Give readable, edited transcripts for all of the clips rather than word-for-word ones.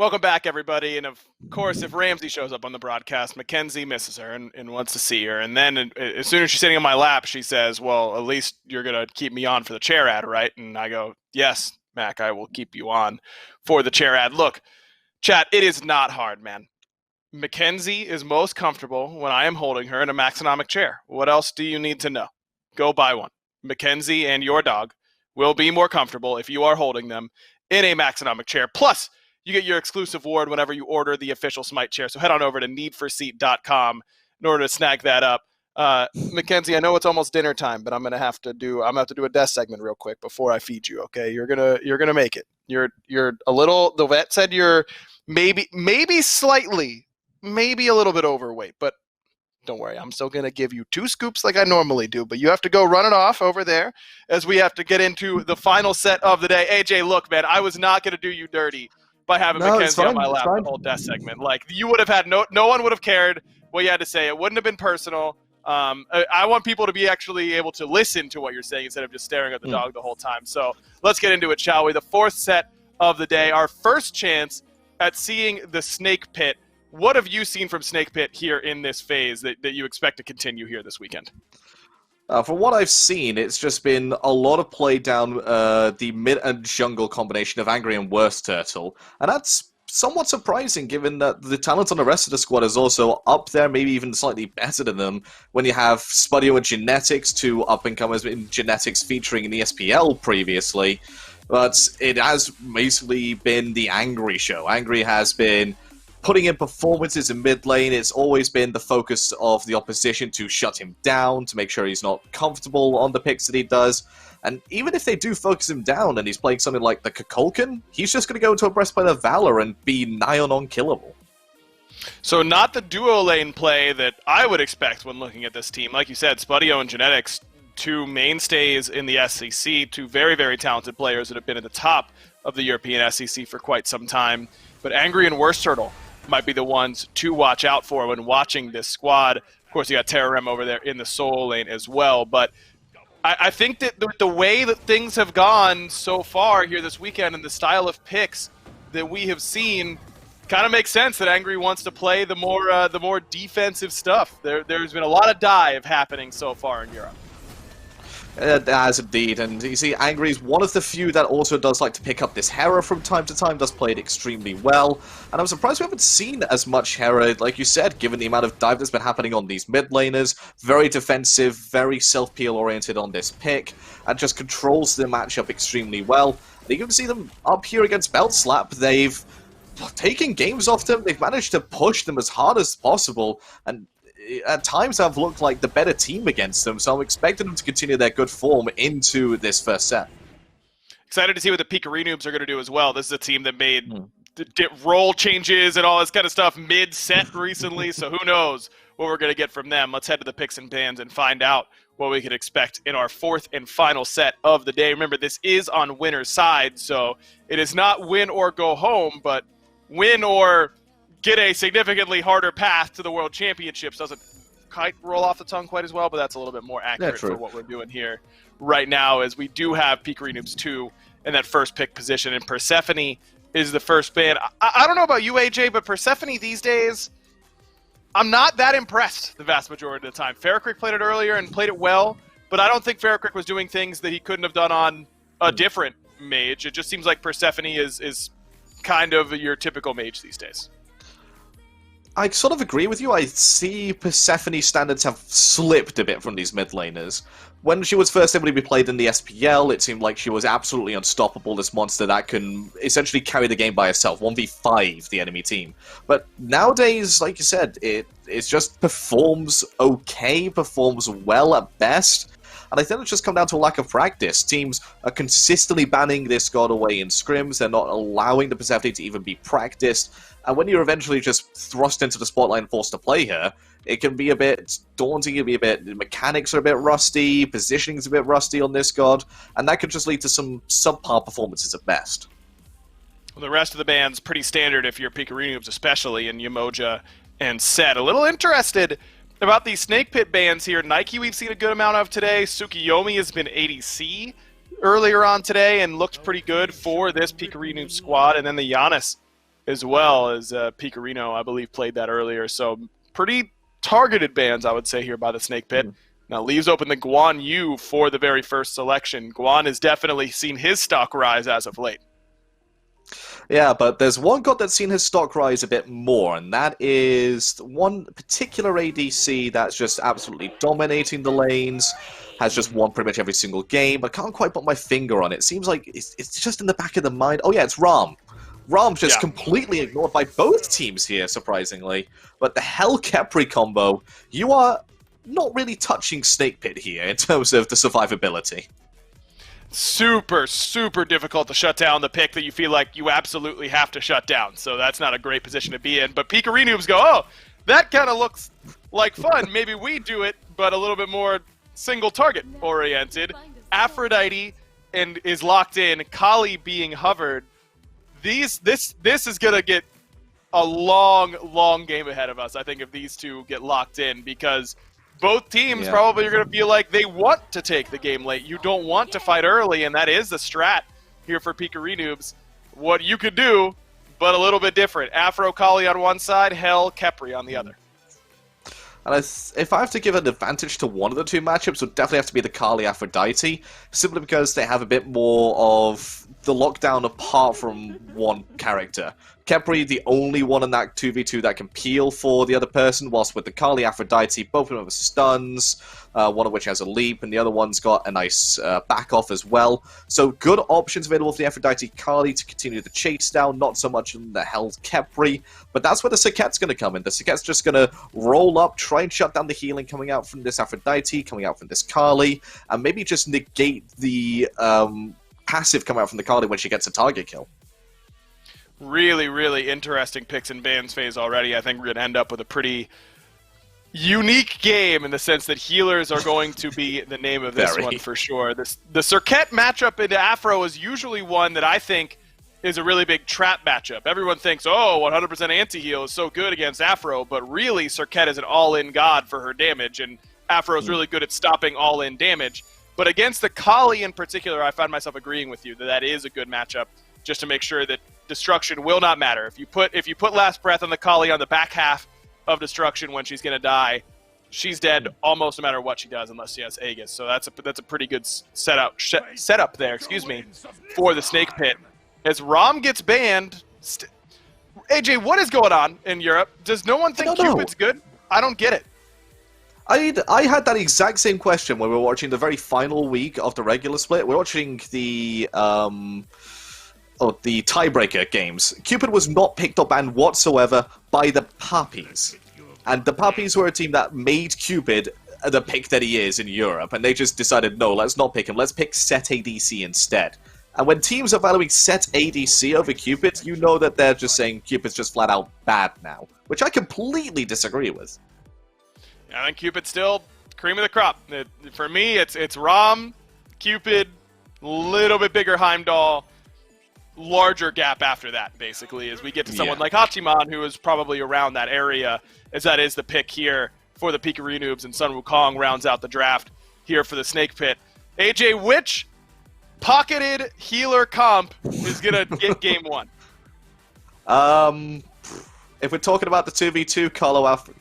Welcome back, everybody. And of course, if Ramsey shows up on the broadcast, Mackenzie misses her and wants to see her. And then as soon as she's sitting on my lap, she says, well, at least you're going to keep me on for the chair ad, right? And I go, yes, Mac, I will keep you on for the chair ad. Look, chat, it is not hard, man. Mackenzie is most comfortable when I am holding her in a Maxonomic chair. What else do you need to know? Go buy one. Mackenzie and your dog will be more comfortable if you are holding them in a Maxonomic chair. Plus, you get your exclusive award whenever you order the official Smite chair. So head on over to needforseat.com in order to snag that up. Mackenzie, I know it's almost dinner time, but I'm gonna have to do a desk segment real quick before I feed you. Okay, you're gonna make it. You're a little. The vet said you're maybe slightly, maybe a little bit overweight, but don't worry, I'm still going to give you 2 scoops like I normally do, but you have to go run it off over there as we have to get into the final set of the day. AJ, look, man, I was not going to do you dirty by having Mackenzie on my lap the whole death segment. Like, you would have had no one would have cared what you had to say. It wouldn't have been personal. I want people to be actually able to listen to what you're saying instead of just staring at the dog the whole time. So let's get into it, shall we? The 4th set of the day, our first chance at seeing the Snake Pit. What have you seen from Snake Pit here in this phase that you expect to continue here this weekend? From what I've seen, it's just been a lot of play down the mid and jungle combination of Angry and Worst Turtle, and that's somewhat surprising given that the talent on the rest of the squad is also up there, maybe even slightly better than them, when you have Spudio and Genetics, 2 up-and-comers in Genetics featuring in the SPL previously, but it has basically been the Angry show. Angry has been putting in performances in mid lane. It's always been the focus of the opposition to shut him down, to make sure he's not comfortable on the picks that he does. And even if they do focus him down and he's playing something like the Kukulkan, he's just going to go into a breastplate of Valor and be nigh on unkillable. So not the duo lane play that I would expect when looking at this team. Like you said, Spudio and Genetics, 2 mainstays in the SCC, 2 very, very talented players that have been at the top of the European SCC for quite some time. But Angry and Worst Turtle might be the ones to watch out for when watching this squad. Of course, you got Terrorem over there in the solo lane as well. But I think that the way that things have gone so far here this weekend and the style of picks that we have seen kind of makes sense that Angry wants to play the more defensive stuff. There's been a lot of dive happening so far in Europe. It has indeed, and you see, Angry is one of the few that also does like to pick up this Hera from time to time, does play it extremely well, and I'm surprised we haven't seen as much Hera, like you said, given the amount of dive that's been happening on these mid laners. Very defensive, very self-peel oriented on this pick, and just controls the matchup extremely well. You can see them up here against Belt Slap. They've taken games off them, they've managed to push them as hard as possible, and at times have looked like the better team against them, so I'm expecting them to continue their good form into this first set. Excited to see what the Pikarinoobs are going to do as well. This is a team that made role changes and all this kind of stuff mid-set recently, so who knows what we're going to get from them. Let's head to the picks and bans and find out what we can expect in our 4th and final set of the day. Remember, this is on winner's side, so it is not win or go home, but win or get a significantly harder path to the World Championships. Doesn't quite roll off the tongue quite as well, but that's a little bit more accurate for what we're doing here right now, as we do have Pikarinoobs 2 in that first pick position, and Persephone is the first ban. I don't know about you, AJ, but Persephone these days, I'm not that impressed the vast majority of the time. Ferricrik played it earlier and played it well, but I don't think Ferricrik was doing things that he couldn't have done on a different mage. It just seems like Persephone is kind of your typical mage these days. I sort of agree with you. I see Persephone's standards have slipped a bit from these mid laners. When she was first able to be played in the SPL, it seemed like she was absolutely unstoppable, this monster that can essentially carry the game by herself, 1v5 the enemy team. But nowadays, like you said, it just performs okay, performs well at best. And I think it's just come down to a lack of practice. Teams are consistently banning this god away in scrims. They're not allowing the Persephone to even be practiced. And when you're eventually just thrust into the spotlight and forced to play her, it can be a bit daunting, the mechanics are a bit rusty, positioning is a bit rusty on this god, and that could just lead to some subpar performances at best. Well, the rest of the band's pretty standard if you're Pikarinoobs, especially in Yamoja and Set. A little interested about these Snake Pit bans here. Nike we've seen a good amount of today. Tsukiyomi has been ADC earlier on today and looked pretty good for this Pikarinoobs squad. And then the Giannis as well as Pikarino, I believe, played that earlier. So pretty targeted bans, I would say, here by the Snake Pit. Now leaves open the Guan Yu for the very first selection. Guan has definitely seen his stock rise as of late. Yeah, but there's one god that's seen his stock rise a bit more, and that is one particular ADC that's just absolutely dominating the lanes, has just won pretty much every single game. I can't quite put my finger on it. It seems like it's just in the back of the mind. Oh yeah, it's Ram. Ram's just completely ignored by both teams here, surprisingly. But the Hell Khepri combo, you are not really touching Snake Pit here in terms of the survivability. Super, super difficult to shut down the pick that you feel like you absolutely have to shut down. So that's not a great position to be in. But Pikarinoobs go, oh, that kind of looks like fun. Maybe we do it, but a little bit more single target oriented. Aphrodite and is locked in. Kali being hovered. This is going to get a long, long game ahead of us, I think, if these two get locked in, because both teams probably are going to feel like they want to take the game late. You don't want to fight early, and that is the strat here for Pikarinoobs. What you could do, but a little bit different. Afro Kali on one side, Hell Khepri on the other. And if I have to give an advantage to one of the two matchups, it would definitely have to be the Kali Aphrodite, simply because they have a bit more of the lockdown apart from one character. Khepri, the only one in that 2v2 that can peel for the other person, whilst with the Kali Aphrodite, both of them have stuns, one of which has a leap, and the other one's got a nice back off as well. So good options available for the Aphrodite Kali to continue the chase down, not so much in the Hell Khepri, but that's where the Saquette's going to come in. The Saquette's just going to roll up, try and shut down the healing coming out from this Aphrodite, coming out from this Kali, and maybe just negate the passive coming out from the Kali when she gets a target kill. Really, really interesting picks in bans phase already. I think we're going to end up with a pretty unique game in the sense that healers are going to be the name of this one for sure. The Serket matchup into Afro is usually one that I think is a really big trap matchup. Everyone thinks, oh, 100% anti-heal is so good against Afro, but really Serket is an all-in god for her damage, and Afro is really good at stopping all-in damage. But against the Kali in particular, I find myself agreeing with you that that is a good matchup, just to make sure that destruction will not matter. If you put Last Breath on the Kali on the back half of destruction when she's going to die, she's dead almost no matter what she does unless she has Aegis. So that's a pretty good setup there, for the Snake Pit. As Rom gets banned, AJ, what is going on in Europe? Does no one think Cupid's good? I don't get it. I had that exact same question when we were watching the very final week of the regular split. We're watching the tiebreaker games. Cupid was not picked up banned whatsoever by the Puppies. And the Puppies were a team that made Cupid the pick that he is in Europe, and they just decided, no, let's not pick him, let's pick Set ADC instead. And when teams are valuing Set ADC over Cupid, you know that they're just saying Cupid's just flat out bad now, which I completely disagree with. I think Cupid's still cream of the crop. For me, it's Rom, Cupid, little bit bigger Heimdall, larger gap after that, basically, as we get to someone like Hachiman, who is probably around that area, as that is the pick here for the Pikarinoobs, and Sun Wukong rounds out the draft here for the Snake Pit. AJ, which pocketed healer comp is going to get game one? If we're talking about the 2v2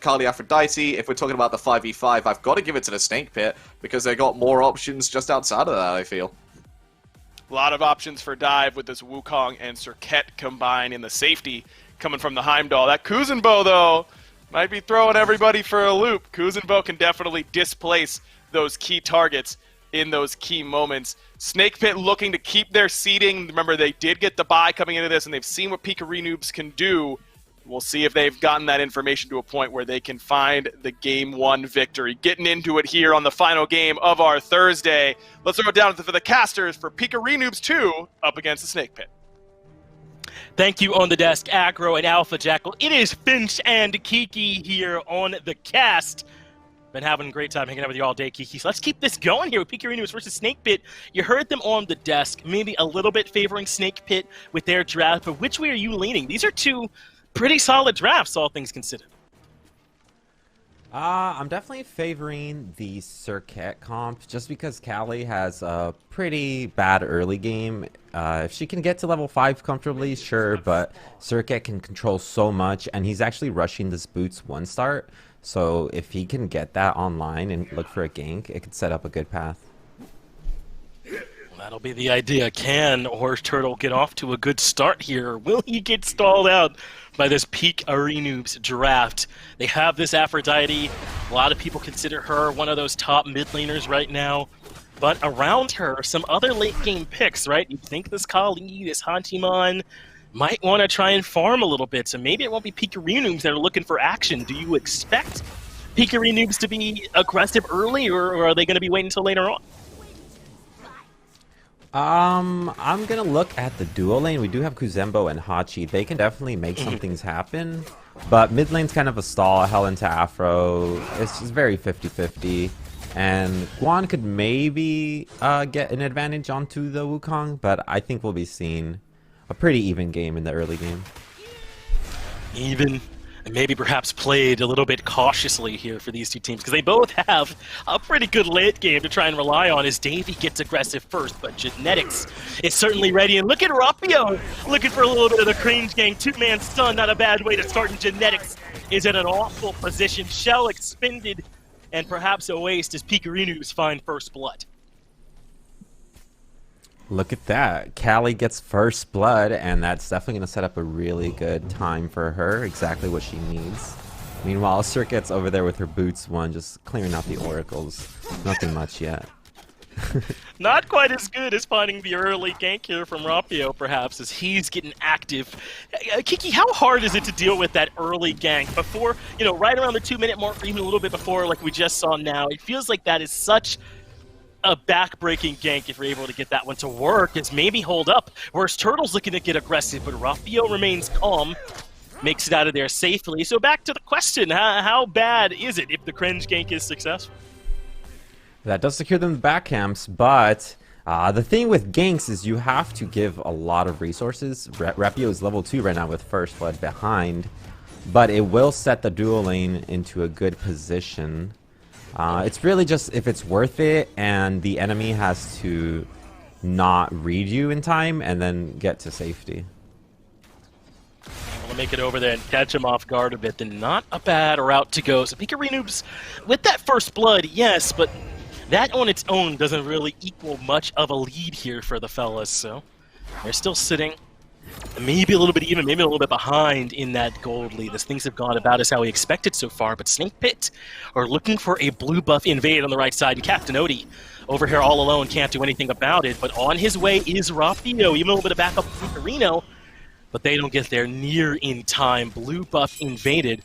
Kali Aphrodite, if we're talking about the 5v5, I've got to give it to the Snake Pit, because they got more options just outside of that, I feel. A lot of options for dive with this Wukong and Serket combined in the safety coming from the Heimdall. That Kuzenbo, though, might be throwing everybody for a loop. Kuzenbo can definitely displace those key targets in those key moments. Snake Pit looking to keep their seeding. Remember, they did get the bye coming into this, and they've seen what Pikarinoobs can do. We'll see if they've gotten that information to a point where they can find the Game 1 victory. Getting into it here on the final game of our Thursday. Let's throw it down for the casters for Pikarinoobs 2 up against the Snake Pit. Thank you on the desk, Aggro and Alpha Jackal. It is Finch and Kiki here on the cast. Been having a great time hanging out with you all day, Kiki. So let's keep this going here with Pikarinoobs versus Snake Pit. You heard them on the desk, maybe a little bit favoring Snake Pit with their draft, but which way are you leaning? These are two pretty solid drafts, all things considered. I'm definitely favoring the Circuit comp just because Callie has a pretty bad early game. If she can get to level 5 comfortably, sure, but Circuit can control so much, and he's actually rushing this Boots 1 start. So if he can get that online and look for a gank, it could set up a good path. That'll be the idea. Can Horse Turtle get off to a good start here? Or will he get stalled out by this Pikarinoobs draft? They have this Aphrodite. A lot of people consider her one of those top mid laners right now. But around her, some other late game picks, right? You think this Kali, this Hantimon might want to try and farm a little bit. So maybe it won't be Pikarinoobs that are looking for action. Do you expect Pikarinoobs to be aggressive early, or are they going to be waiting until later on? I'm gonna look at the duo lane. We do have Kuzembo and Hachi. They can definitely make some things happen. But mid lane's kind of a stall, hell into Afro. It's just very 50-50. And Guan could maybe get an advantage onto the Wukong, but I think we'll be seeing a pretty even game in the early game. Even, and maybe perhaps played a little bit cautiously here for these two teams, because they both have a pretty good late game to try and rely on as Davey gets aggressive first, but Genetics is certainly ready. And look at Rapio looking for a little bit of the cringe gang. Two-man stun, not a bad way to start, and Genetics is in an awful position. Shell expended, and perhaps a waste as Pikarinoobs find first blood. Look at that. Callie gets first blood, and that's definitely going to set up a really good time for her. Exactly what she needs. Meanwhile, Circuit's over there with her Boots 1, just clearing out the oracles. Nothing much yet. Not quite as good as finding the early gank here from Rapio, perhaps, as he's getting active. Kiki, how hard is it to deal with that early gank before, you know, right around the 2-minute mark, or even a little bit before, like we just saw now? It feels like that is such a back-breaking gank if you're able to get that one to work. It's maybe hold up, whereas Turtle's looking to get aggressive, but Rapio remains calm, makes it out of there safely. So back to the question, how bad is it if the cringe gank is successful? That does secure them the back camps, but the thing with ganks is you have to give a lot of resources. Rapio is level 2 right now with first blood behind, but it will set the dual lane into a good position. It's really just if it's worth it and the enemy has to not read you in time and then get to safety. We'll make it over there and catch him off guard a bit, then not a bad route to go. So Pikarinoobs with that first blood, yes, but that on its own doesn't really equal much of a lead here for the fellas, so they're still sitting maybe a little bit even, maybe a little bit behind in that gold lead, as things have gone about as how we expected so far. But Snake Pit are looking for a blue buff invade on the right side, and Captain Odie over here all alone can't do anything about it. But on his way is Rapio, even a little bit of backup from Pikarino, but they don't get there near in time. Blue buff invaded.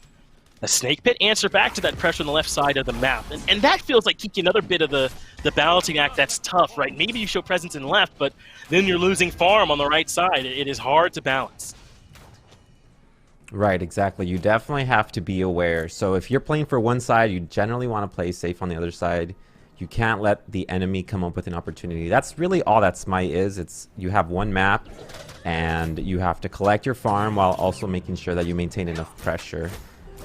A Snake Pit answer back to that pressure on the left side of the map. And that feels like Kiki, another bit of the balancing act that's tough, right? Maybe you show presence in left, but then you're losing farm on the right side. It is hard to balance. Right, exactly. You definitely have to be aware. So if you're playing for one side, you generally want to play safe on the other side. You can't let the enemy come up with an opportunity. That's really all that Smite is. It's you have one map, and you have to collect your farm while also making sure that you maintain enough pressure.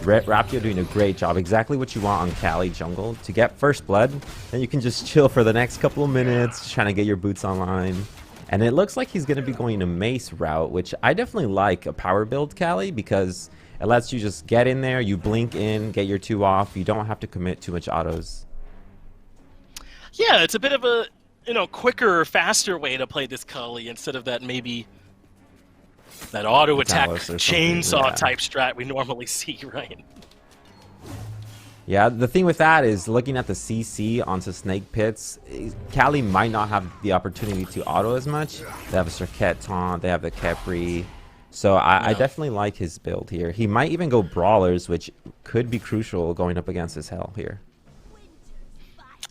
Rapio doing a great job, exactly what you want on Cali jungle. To get first blood, then you can just chill for the next couple of minutes, trying to get your boots online. And it looks like he's going to be going a Mace route, which I definitely like a power build Cali, because it lets you just get in there, you blink in, get your 2 off, you don't have to commit too much autos. Yeah, it's a bit of a, you know, quicker, faster way to play this Kali instead of that maybe that auto attack chainsaw type strat we normally see, right? Yeah, the thing with that is looking at the CC onto Snake Pits, Cali might not have the opportunity to auto as much. They have a Circuit taunt, they have the Khepri. So I definitely like his build here. He might even go Brawlers, which could be crucial going up against his Hell here.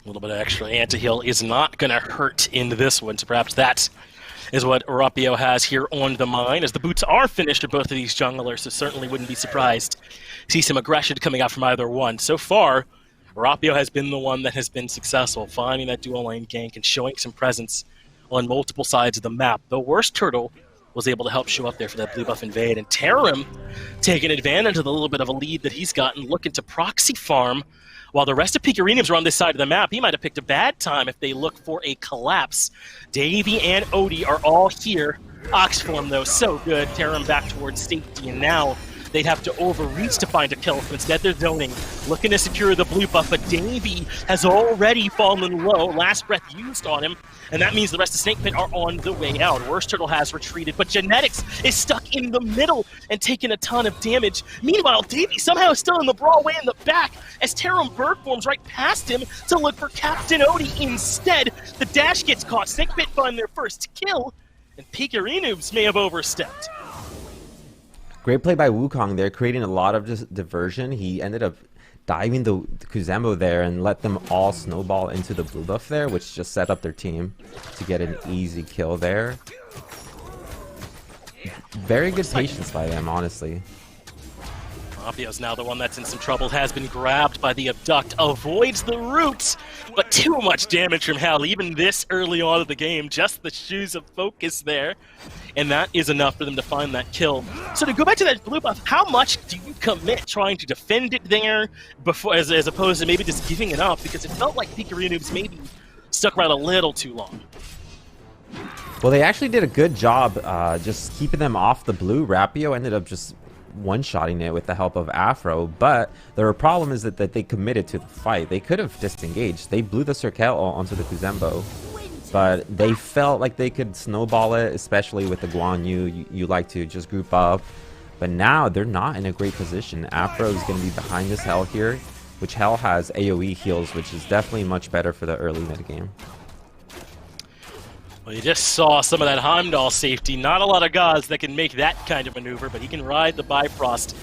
A little bit of extra anti-heal is not going to hurt in this one, so perhaps that is what Rapio has here on the mind, as the boots are finished for both of these junglers, so certainly wouldn't be surprised to see some aggression coming out from either one. So far, Rapio has been the one that has been successful, finding that dual lane gank and showing some presence on multiple sides of the map. The worst Turtle was able to help show up there for that blue buff invade. And Tarim taking advantage of the little bit of a lead that he's gotten, looking to proxy farm. While the rest of Pikarinoobs are on this side of the map, he might have picked a bad time if they look for a collapse. Davey and Odie are all here. Oxform, though, so good. Tarim back towards safety, and now they'd have to overreach to find a kill, so instead they're zoning, looking to secure the blue buff, but Davey has already fallen low, last breath used on him, and that means the rest of Snake Pit are on the way out. Worst Turtle has retreated, but Genetics is stuck in the middle and taking a ton of damage. Meanwhile, Davey somehow is still in the brawl way in the back as Tarim bird forms right past him to look for Captain Odie instead. The dash gets caught, Snake Pit find their first kill, and Pikarinoobs may have overstepped. Great play by Wukong there, creating a lot of just diversion. He ended up diving the Kuzembo there and let them all snowball into the blue buff there, which just set up their team to get an easy kill there. Very good patience by them, honestly. Mafio's now the one that's in some trouble, has been grabbed by the Abduct, avoids the roots, but too much damage from Hell, even this early on of the game, just the Shoes of Focus there, and that is enough for them to find that kill. So to go back to that blue buff, how much do you commit trying to defend it there before, as opposed to maybe just giving it up, because it felt like Pikarinoobs maybe stuck around a little too long. Well, they actually did a good job just keeping them off the blue. Rapio ended up just one-shotting it with the help of Afro, but the problem is that they committed to the fight. They could have disengaged. They blew the Circle onto the Kuzembo, but they felt like they could snowball it, especially with the Guan Yu. You like to just group up, but now they're not in a great position. Afro is going to be behind this Hell here, which Hell has AoE heals, which is definitely much better for the early mid game. Well, you just saw some of that Heimdall safety. Not a lot of gods that can make that kind of maneuver, but he can ride the Bifrost,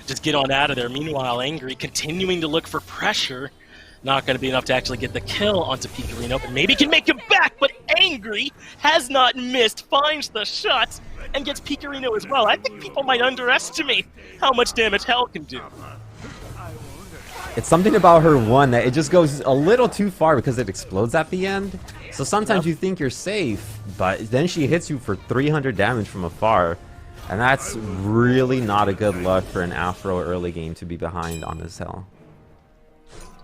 just get on out of there. Meanwhile, Angry continuing to look for pressure. Not going to be enough to actually get the kill onto Pikarino, but maybe can make him back, but Angry has not missed, finds the shot, and gets Pikarino as well. I think people might underestimate how much damage Hell can do. It's something about her one that it just goes a little too far because it explodes at the end. So sometimes you think you're safe, but then she hits you for 300 damage from afar. And that's really not a good luck for an Afro early game to be behind on this Hell.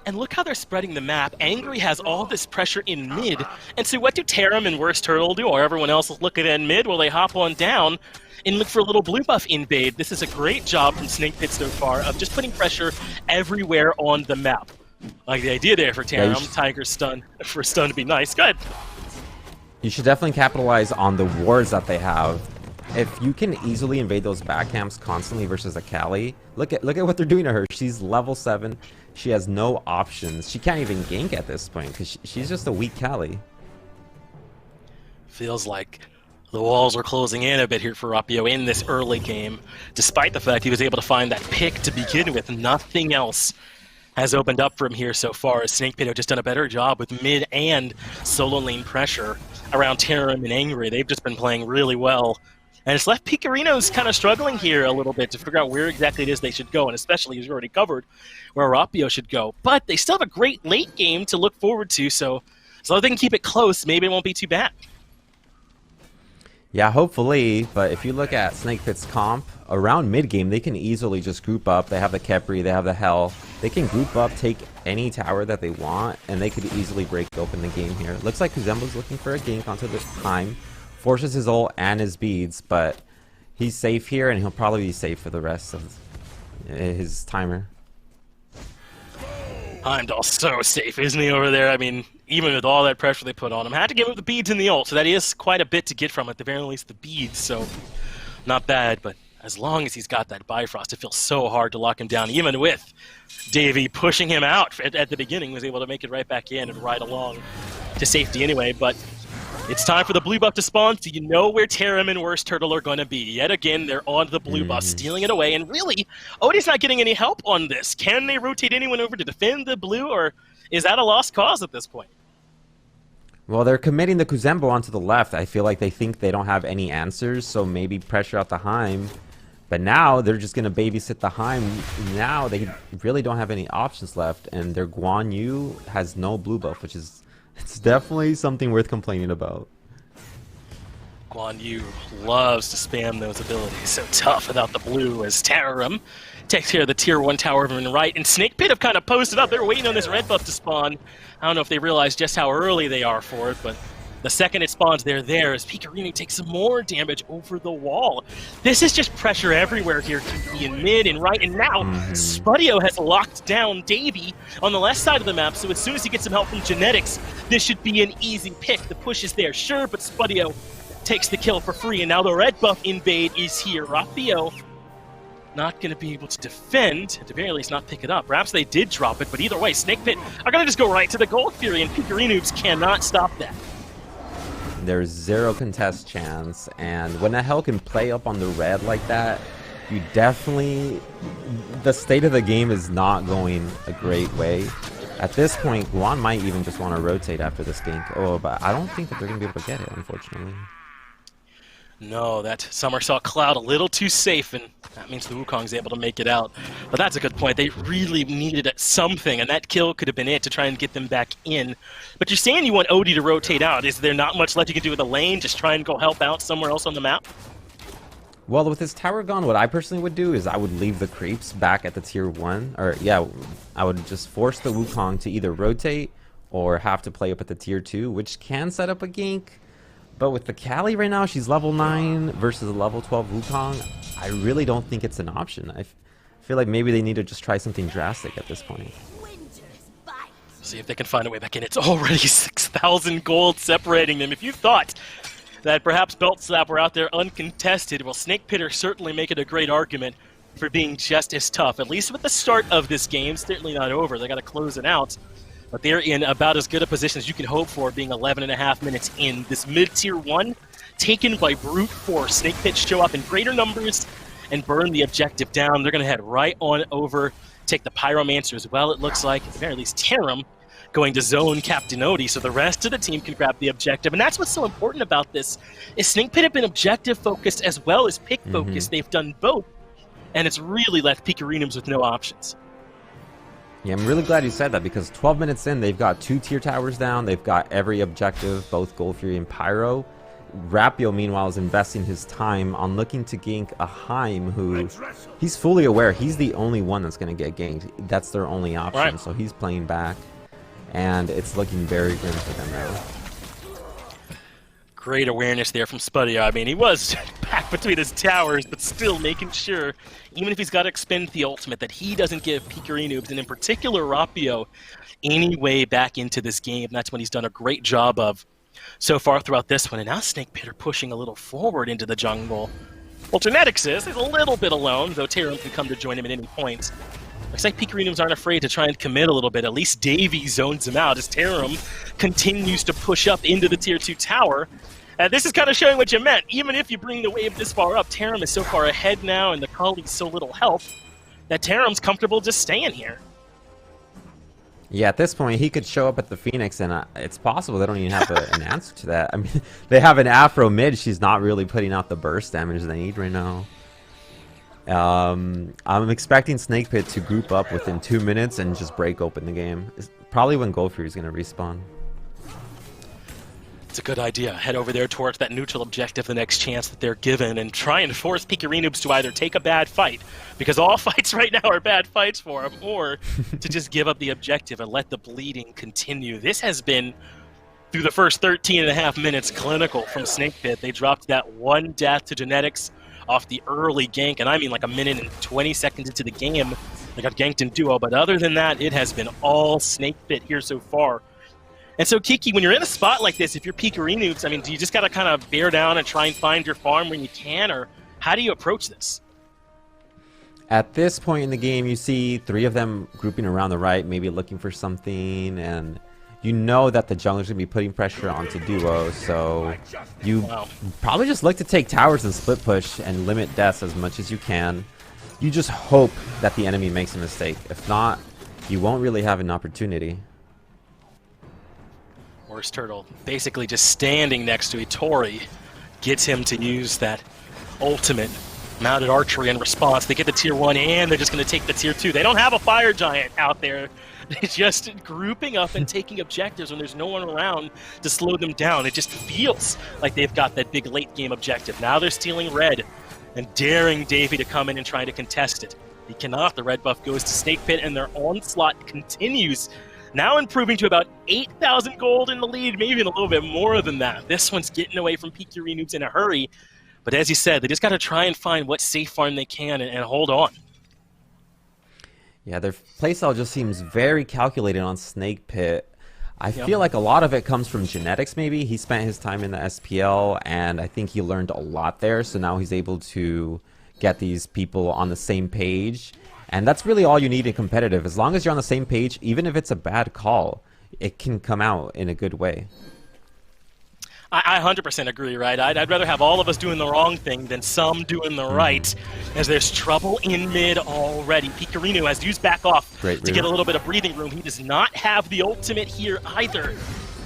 And look how they're spreading the map. Angry has all this pressure in mid. And so what do Tarim and Worst Turtle do? Or everyone else is looking at mid? Well, they hop on down and look for a little blue buff invade. This is a great job from Snake Pit so far of just putting pressure everywhere on the map. Like the idea there for Tarim, Tiger stun, for stun to be nice. Go ahead. You should definitely capitalize on the wards that they have. If you can easily invade those back camps constantly versus a Kali, look at what they're doing to her. She's level 7. She has no options. She can't even gank at this point because she's just a weak Kali. Feels like the walls are closing in a bit here for Rapio in this early game. Despite the fact he was able to find that pick to begin with, nothing else has opened up for him here so far. Snake Pit have just done a better job with mid and solo lane pressure around Tarim and Angry. They've just been playing really well. And it's left Pikarino's kind of struggling here a little bit to figure out where exactly it is they should go, and especially, as you already covered, where Rapio should go. But they still have a great late game to look forward to, so as long as they can keep it close, maybe it won't be too bad. Yeah, hopefully, but if you look at Snake Pit's comp, around mid-game, they can easily just group up. They have the Kepri, they have the Hell. They can group up, take any tower that they want, and they could easily break open the game here. Looks like Kuzembo's looking for a gank onto the time. Forces his ult and his beads, but he's safe here, and he'll probably be safe for the rest of his timer. Heimdall's so safe, isn't he, over there? I mean, even with all that pressure they put on him, had to give him the beads and the ult, so that is quite a bit to get from at the very least the beads, so not bad, but as long as he's got that Bifrost, it feels so hard to lock him down, even with Davey pushing him out at the beginning, was able to make it right back in and ride along to safety anyway, but it's time for the blue buff to spawn. Do you know where Tarim and Worst Turtle are going to be? Yet again, they're on the blue buff, stealing it away. And really, Odie's not getting any help on this. Can they rotate anyone over to defend the blue, or is that a lost cause at this point? Well, they're committing the Kuzembo onto the left. I feel like they think they don't have any answers, so maybe pressure out the Heim. But now they're just going to babysit the Heim. Now they really don't have any options left, and their Guan Yu has no blue buff, which is... it's definitely something worth complaining about. Guan Yu loves to spam those abilities. So tough without the blue as Tararum takes care of the tier 1 tower over in right. And Snake Pit have kind of posted up. They're waiting on this red buff to spawn. I don't know if they realize just how early they are for it, but the second it spawns, they're there as Pikarino takes some more damage over the wall. This is just pressure everywhere here, Kiki in mid and right, and now Spudio has locked down Davey on the left side of the map, so as soon as he gets some help from Genetics, this should be an easy pick. The push is there, sure, but Spudio takes the kill for free, and now the red buff invade is here. Rapio not going to be able to defend, at the very least not pick it up. Perhaps they did drop it, but either way, Snake Pit are going to just go right to the Gold Fury, and Pikarinoobs cannot stop that. There's 0 contest chance, and when the hell can play up on the red like that, you definitely... The state of the game is not going a great way. At this point, Guan might even just want to rotate after this gank. Oh, but I don't think that they're going to be able to get it, unfortunately. No, that Somersault Cloud a little too safe, and that means the Wukong's able to make it out. But that's a good point. They really needed something, and that kill could have been it to try and get them back in. But you're saying you want Odie to rotate out. Is there not much left you can do with the lane? Just try and go help out somewhere else on the map? Well, with his tower gone, what I personally would do is I would leave the creeps back at the tier 1. Or, yeah, I would just force the Wukong to either rotate or have to play up at the tier 2, which can set up a gank. But with the Callie right now, she's level 9 versus a level 12 Wukong. I really don't think it's an option. I feel like maybe they need to just try something drastic at this point. See if they can find a way back in. It's already 6,000 gold separating them. If you thought that perhaps Belt Slap were out there uncontested, well, Snake Pit are certainly making a great argument for being just as tough. At least with the start of this game, certainly not over. They got to close it out. But they're in about as good a position as you can hope for, being 11.5 minutes in. This mid-tier 1, taken by brute force. Snake Pit show up in greater numbers and burn the objective down. They're going to head right on over, take the Pyromancer as well, it looks like. At the very least, Tarum going to zone Captain Odie, so the rest of the team can grab the objective. And that's what's so important about this, is Snake Pit have been objective-focused as well as pick-focused. They've done both, and it's really left Pikarinoobs with no options. Yeah, I'm really glad you said that, because 12 minutes in, they've got 2 tier towers down. They've got every objective, both Gold Fury and Pyro. Rapio, meanwhile, is investing his time on looking to gank a Heim, who he's fully aware he's the only one that's going to get ganked. That's their only option, right. So he's playing back, and it's looking very grim for them now. Great awareness there from Spudio. I mean, he was back between his towers, but still making sure, even if he's got to expend the ultimate, that he doesn't give Pikarinoobs, and in particular Rapio, any way back into this game. That's what he's done a great job of so far throughout this one. And now Snake Pit are pushing a little forward into the jungle. Well, Genetics is a little bit alone, though Tarum can come to join him at any point. Looks like Pikarinoobs aren't afraid to try and commit a little bit. At least Davey zones him out as Tarum continues to push up into the tier 2 tower. This is kind of showing what you meant. Even if you bring the wave this far up, Tarum is so far ahead now, and the Kali's so little help that Tarum's comfortable just staying here. Yeah, at this point, he could show up at the Phoenix, and it's possible they don't even have an answer to that. I mean, they have an Afro mid. She's not really putting out the burst damage they need right now. I'm expecting Snake Pit to group up within 2 minutes and just break open the game. It's probably when Gold Fury is going to respawn. It's a good idea. Head over there towards that neutral objective the next chance that they're given and try and force Pikarinoobs to either take a bad fight, because all fights right now are bad fights for them, or to just give up the objective and let the bleeding continue. This has been, through the first 13.5 minutes, clinical from Snake Pit. They dropped that one death to Genetics off the early gank, and I mean like a minute and 20 seconds into the game. They got ganked in duo, but other than that, it has been all Snake Pit here so far. And so, Kiki, when you're in a spot like this, if you're Pikarinoobs, I mean, do you just got to kind of bear down and try and find your farm when you can, or how do you approach this? At this point in the game, you see 3 of them grouping around the right, maybe looking for something, and you know that the jungler's going to be putting pressure onto duo, so you probably just look to take towers and split push and limit deaths as much as you can. You just hope that the enemy makes a mistake. If not, you won't really have an opportunity. Worst Turtle basically just standing next to Itori gets him to use that ultimate mounted archery in response. They get the tier 1 and they're just going to take the tier 2. They don't have a fire giant out there. They're just grouping up and taking objectives when there's no one around to slow them down. It just feels like they've got that big late game objective. Now they're stealing red and daring Davey to come in and try to contest it. He cannot. The red buff goes to Snake Pit and their onslaught continues. Now improving to about 8,000 gold in the lead, maybe even a little bit more than that. This one's getting away from Pikarinoobs in a hurry. But as you said, they just got to try and find what safe farm they can and hold on. Yeah, their playstyle just seems very calculated on Snake Pit. I feel like a lot of it comes from genetics, maybe. He spent his time in the SPL, and I think he learned a lot there, so now he's able to get these people on the same page. And that's really all you need in competitive. As long as you're on the same page, even if it's a bad call, it can come out in a good way. I 100% agree, right? I'd rather have all of us doing the wrong thing than some doing the right, as there's trouble in mid already. Pikarino has used back off to get a little bit of breathing room. He does not have the ultimate here either.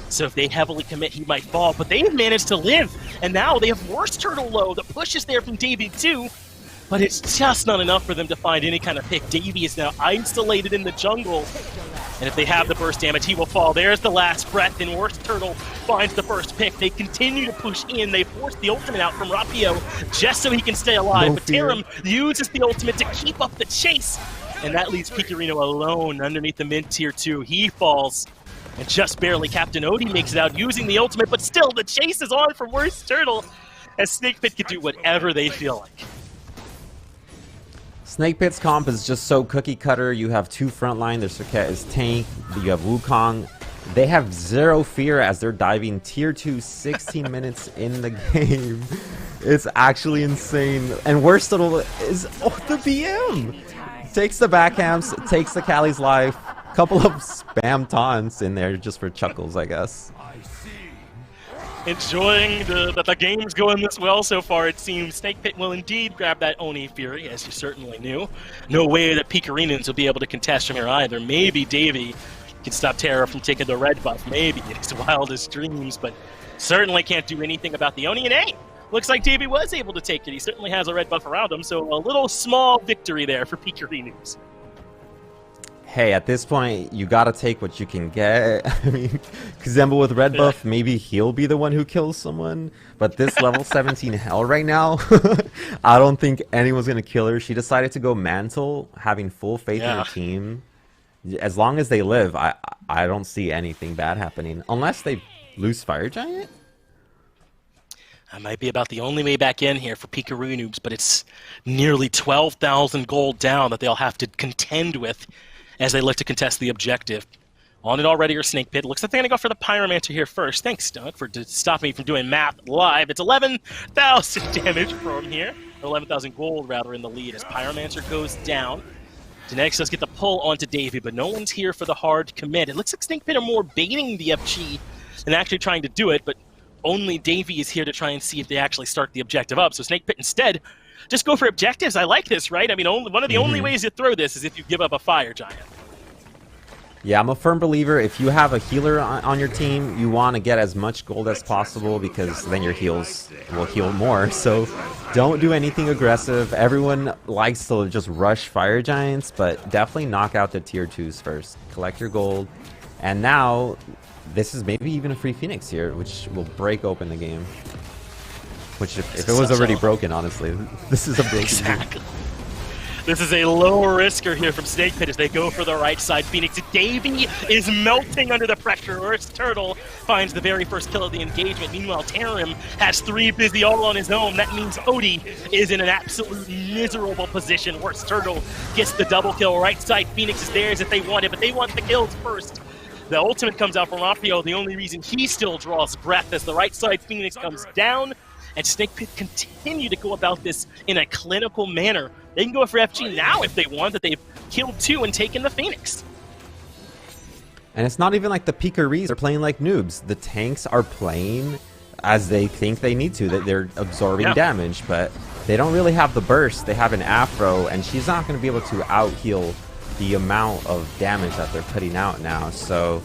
So if they heavily commit, he might fall. But they've managed to live, and now they have worse turtle low. The push is there from Davey too, but it's just not enough for them to find any kind of pick. Davey is now isolated in the jungle. And if they have the burst damage, he will fall. There's the last breath, and Worst Turtle finds the first pick. They continue to push in. They force the ultimate out from Rapio just so he can stay alive. But Tarim uses the ultimate to keep up the chase. And that leaves Pikarino alone underneath the mid tier 2. He falls. And just barely Captain Odie makes it out using the ultimate, but still the chase is on from Worst Turtle, as Snake Pit can do whatever they feel like. Snake Pit's comp is just so cookie cutter. You have two frontline. Their Circuit is tank. You have Wukong. They have zero fear as they're diving tier 2 16 minutes in the game. It's actually insane. And Worstl is the BM. Takes the backhamps, takes the Callie's life. Couple of spam taunts in there just for chuckles, I guess. Enjoying that the game's going this well so far, it seems. Snake Pit will indeed grab that Oni Fury, as you certainly knew. No way that Pikarinoobs will be able to contest from here either. Maybe Davey can stop Terra from taking the red buff, maybe in his wildest dreams, but certainly can't do anything about the Oni. And hey, looks like Davey was able to take it. He certainly has a red buff around him, so a little small victory there for Pikarinoobs. Hey, at this point, you gotta take what you can get. I mean, Kazemba with red buff, maybe he'll be the one who kills someone. But this level 17 Hell right now, I don't think anyone's gonna kill her. She decided to go Mantle, having full faith in her team. As long as they live, I don't see anything bad happening. Unless they lose Fire Giant? That might be about the only way back in here for Pikarinoobs, but it's nearly 12,000 gold down that they'll have to contend with as they look to contest the objective. On it already or Snake Pit. Looks like they're going to go for the Pyromancer here first. Thanks, Doug, for stopping me from doing math live. It's 11,000 damage from here. Or 11,000 gold, rather, in the lead as Pyromancer goes down. Genetics does get the pull onto Davey, but no one's here for the hard commit. It looks like Snake Pit are more baiting the FG than actually trying to do it, but only Davey is here to try and see if they actually start the objective up. So Snake Pit instead just go for objectives. I like this, right? I mean, one of the only ways you throw this is if you give up a Fire Giant. Yeah, I'm a firm believer. If you have a healer on your team, you want to get as much gold as possible because then your heals will heal more. So don't do anything aggressive. Everyone likes to just rush Fire Giants, but definitely knock out the tier 2s first. Collect your gold. And now, this is maybe even a free Phoenix here, which will break open the game. Which, if it was already broken, honestly, this is a big Exactly. This is a low risker here from Snake Pit as they go for the right side. Phoenix Davey is melting under the pressure. Worst Turtle finds the very first kill of the engagement. Meanwhile, Tarim has 3 busy all on his own. That means Odie is in an absolute miserable position. Worst Turtle gets the double kill. Right side, Phoenix is theirs if they want it, but they want the kills first. The ultimate comes out from Rapio. The only reason he still draws breath as the right side Phoenix comes down. And Snake Pit continue to go about this in a clinical manner. They can go for FG now if they want, that they've killed 2 and taken the Phoenix. And it's not even like the Pikarinoobs are playing like noobs. The tanks are playing as they think they need to, that they're absorbing damage, but they don't really have the burst. They have an Afro, and she's not going to be able to out-heal the amount of damage that they're putting out now. So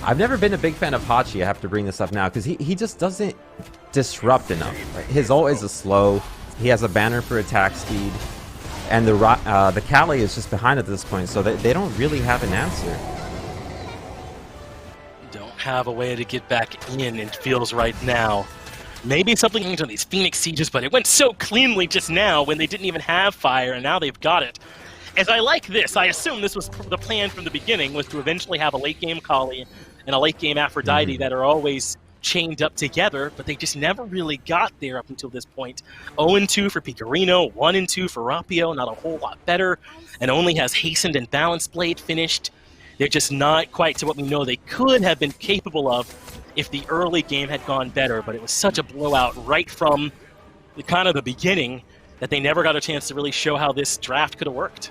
I've never been a big fan of Hachi. I have to bring this up now because he just doesn't disrupt enough. Right? His ult is a slow. He has a banner for attack speed, and the Kali is just behind at this point, so they don't really have an answer. Don't have a way to get back in, it feels right now. Maybe something on these Phoenix Sieges, but it went so cleanly just now when they didn't even have fire, and now they've got it. As I like this, I assume this was the plan from the beginning, was to eventually have a late-game Kali and a late-game Aphrodite that are always chained up together, but they just never really got there up until this point. 0-2 for Pikarino, 1-2 for Rapio, not a whole lot better, and only has Hastened and Balanced Blade finished. They're just not quite to what we know they could have been capable of if the early game had gone better, but it was such a blowout right from the beginning that they never got a chance to really show how this draft could have worked.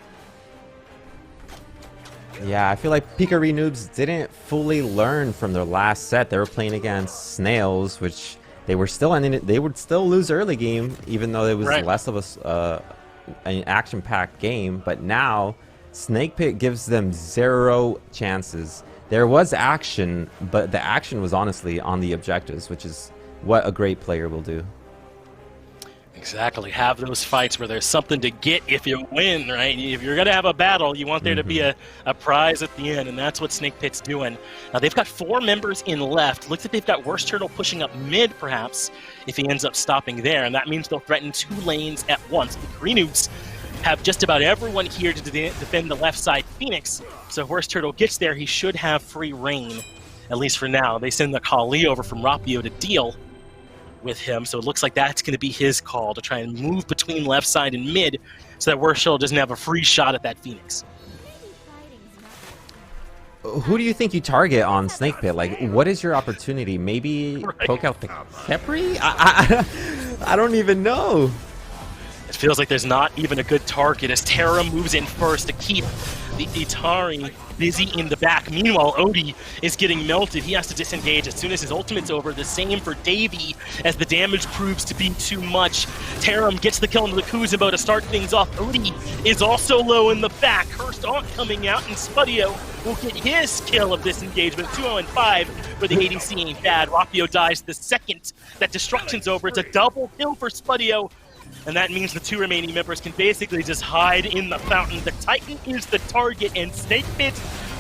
Yeah, I feel like Pikarinoobs didn't fully learn from their last set. They were playing against Snails, which they were still in it. They would still lose early game, even though it was less of an action-packed game. But now, Snake Pit gives them 0 chances. There was action, but the action was honestly on the objectives, which is what a great player will do. Exactly. Have those fights where there's something to get if you win, right? If you're going to have a battle, you want there to be a prize at the end, and that's what Snake Pit's doing. Now, they've got 4 members in left. Looks like they've got Worst Turtle pushing up mid, perhaps, if he ends up stopping there, and that means they'll threaten 2 lanes at once. The Pikarinoobs have just about everyone here to defend the left side Phoenix, so if Worst Turtle gets there, he should have free reign, at least for now. They send the Kali over from Rapio to deal with him, so it looks like that's going to be his call to try and move between left side and mid so that Worst Turtle doesn't have a free shot at that Phoenix. Who do you think you target on Snake Pit? Like, what is your opportunity? Maybe poke out the Khepri? I don't even know. It feels like there's not even a good target as Terra moves in first to keep the Itari busy in the back. Meanwhile, Odie is getting melted. He has to disengage as soon as his ultimate's over. The same for Davey as the damage proves to be too much. Taram gets the kill into the Kuzenbo to start things off. Odie is also low in the back. Cursed Aunt coming out, and Spudio will get his kill of this engagement. 2-0-5 for the ADC ain't bad. Rapio dies the second that Destruction's over. It's a double kill for Spudio. And that means the 2 remaining members can basically just hide in the fountain. The Titan is the target, and Snake Pit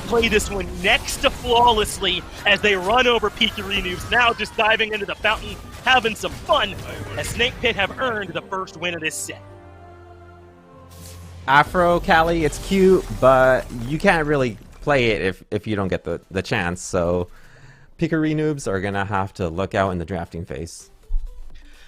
play this one next to flawlessly as they run over Pikarinoobs, now just diving into the fountain, having some fun, as Snake Pit have earned the first win of this set. Afro, Kali, it's cute, but you can't really play it if you don't get the chance, so Pikarinoobs are going to have to look out in the drafting phase.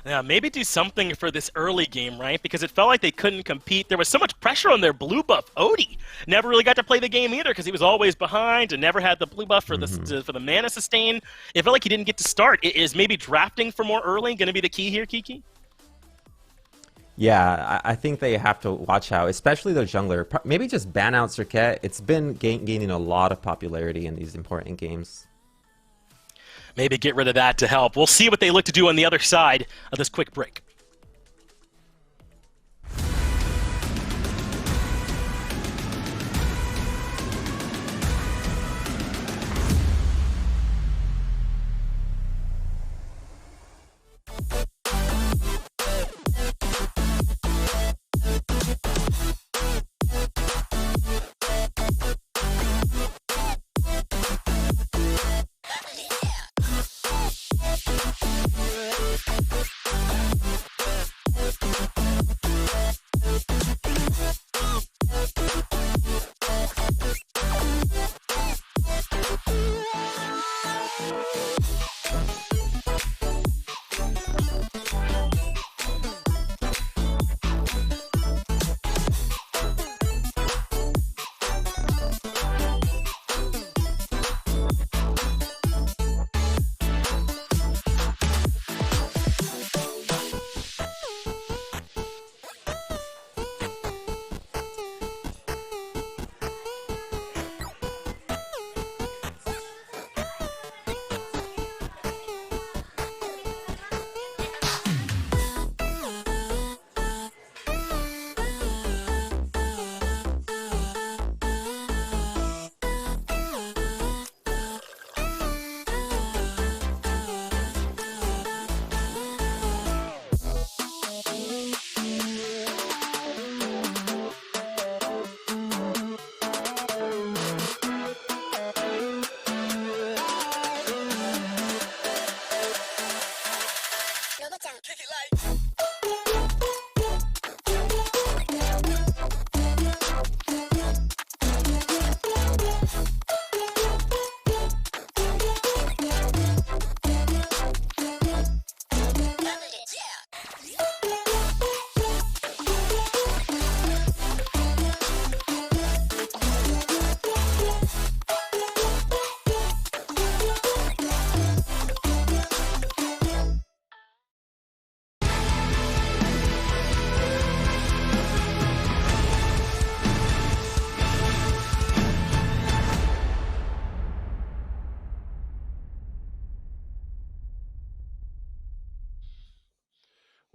Yeah, maybe do something for this early game, right? Because it felt like they couldn't compete. There was so much pressure on their blue buff. Odie never really got to play the game either because he was always behind and never had the blue buff for the mana sustain. It felt like he didn't get to start. Is maybe drafting for more early going to be the key here, Kiki? Yeah, I think they have to watch out, especially their jungler. Maybe just ban out Circuit. It's been gaining a lot of popularity in these important games. Maybe get rid of that to help. We'll see what they look to do on the other side of this quick break.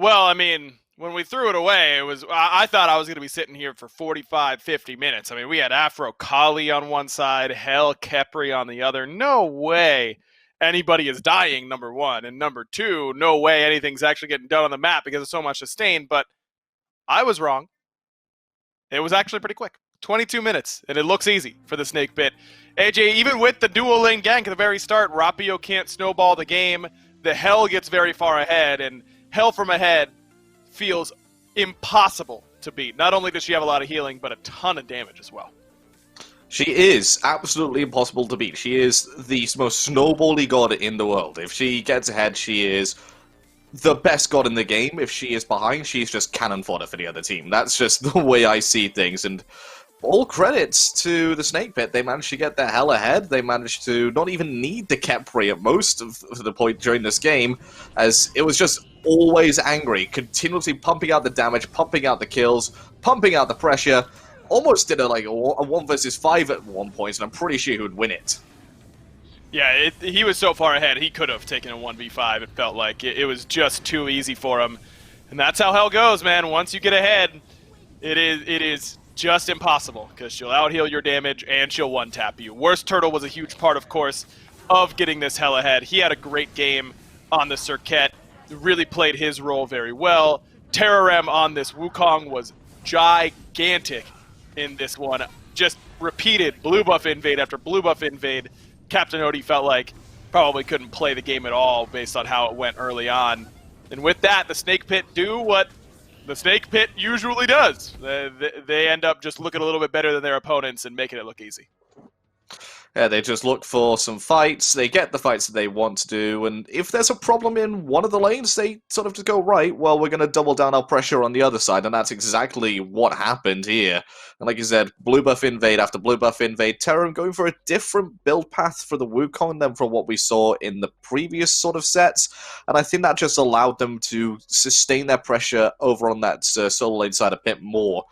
Well, I mean, when we threw it away, I thought I was going to be sitting here for 45, 50 minutes. I mean, we had Afro Kali on one side, Hell Kepri on the other. No way anybody is dying, number one. And number two, no way anything's actually getting done on the map because of so much sustain. But I was wrong. It was actually pretty quick. 22 minutes, and it looks easy for the Snake Pit. AJ, even with the dual lane gank at the very start, Rapio can't snowball the game. The Hell gets very far ahead, and Hell from ahead feels impossible to beat. Not only does she have a lot of healing, but a ton of damage as well. She is absolutely impossible to beat. She is the most snowbally god in the world. If she gets ahead, she is the best god in the game. If she is behind, she's just cannon fodder for the other team. That's just the way I see things, and all credits to the Snake Pit. They managed to get their Hell ahead. They managed to not even need the Kepri at most of the point during this game, as it was just always angry, continuously pumping out the damage, pumping out the kills, pumping out the pressure. Almost did a 1 versus 5 at one point, and I'm pretty sure he would win it. Yeah, he was so far ahead, he could have taken a 1v5. It felt like it was just too easy for him. And that's how Hell goes, man. Once you get ahead, it is just impossible, because she'll out-heal your damage and she'll one-tap you. Worst Turtle was a huge part, of course, of getting this Hell ahead. He had a great game on the Circuit, really played his role very well. Terrorem on this Wukong was gigantic in this one. Just repeated blue buff invade after blue buff invade. Captain Odie felt like probably couldn't play the game at all based on how it went early on. And with that, the Snake Pit do what the Snake Pit usually does. They end up just looking a little bit better than their opponents and making it look easy. Yeah, they just look for some fights, they get the fights that they want to do, and if there's a problem in one of the lanes, they sort of just go, right, well, we're going to double down our pressure on the other side, and that's exactly what happened here. And like you said, blue buff invade after blue buff invade, Terran going for a different build path for the Wukong than from what we saw in the previous sort of sets, and I think that just allowed them to sustain their pressure over on that solo lane side a bit more.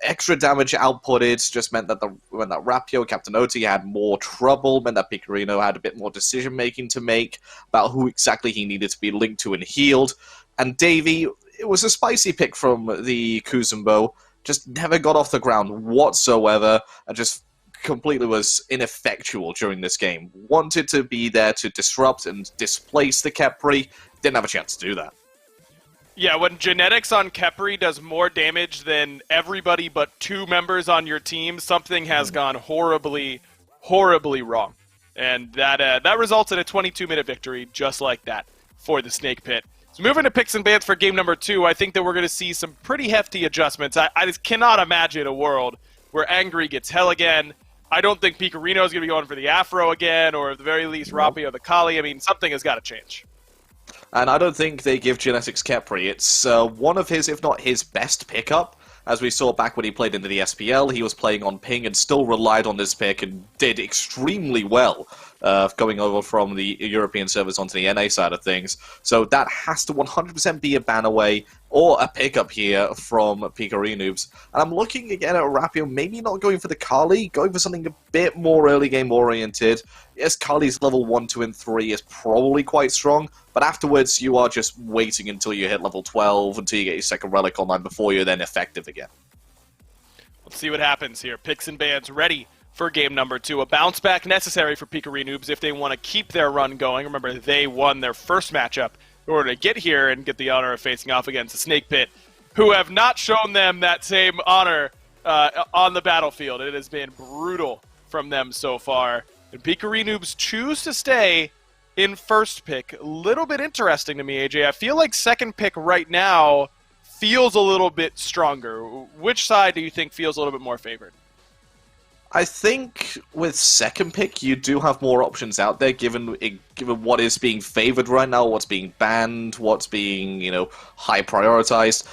Extra damage outputted just meant that when that Rapio, Captain Oti had more trouble, meant that Pikarino had a bit more decision-making to make about who exactly he needed to be linked to and healed. And Davey, it was a spicy pick from the Kuzumbo, just never got off the ground whatsoever, and just completely was ineffectual during this game. Wanted to be there to disrupt and displace the Kepri, didn't have a chance to do that. Yeah, when genetics on Kepri does more damage than everybody but 2 members on your team, something has gone horribly, horribly wrong. And that results in a 22-minute victory just like that for the Snake Pit. So moving to picks and bans for game number 2, I think that we're going to see some pretty hefty adjustments. I just cannot imagine a world where Angry gets Hell again. I don't think Pikarino is going to be going for the Afro again, or at the very least Rapio the Kali. I mean, something has got to change. And I don't think they give Genetics Kepri. It's one of his, if not his best pickup. As we saw back when he played into the SPL, he was playing on ping and still relied on this pick and did extremely well going over from the European servers onto the NA side of things. So that has to 100% be a ban away or a pickup here from Pikarinoobs. And I'm looking again at Rapio, maybe not going for the Kali, going for something a bit more early game oriented. Yes, Kali's level 1, 2, and 3 is probably quite strong, but afterwards you are just waiting until you hit level 12, until you get your second relic online before you're then effective again. Let's see what happens here. Picks and bans ready for game number 2. A bounce back necessary for Pikarinoobs if they want to keep their run going. Remember, they won their first matchup in order to get here and get the honor of facing off against the Snake Pit, who have not shown them that same honor on the battlefield. It has been brutal from them so far. And Pikarinoobs choose to stay in first pick. A little bit interesting to me, AJ. I feel like second pick right now feels a little bit stronger. Which side do you think feels a little bit more favored? I think with second pick, you do have more options out there, given what is being favored right now, what's being banned, what's being, high prioritized.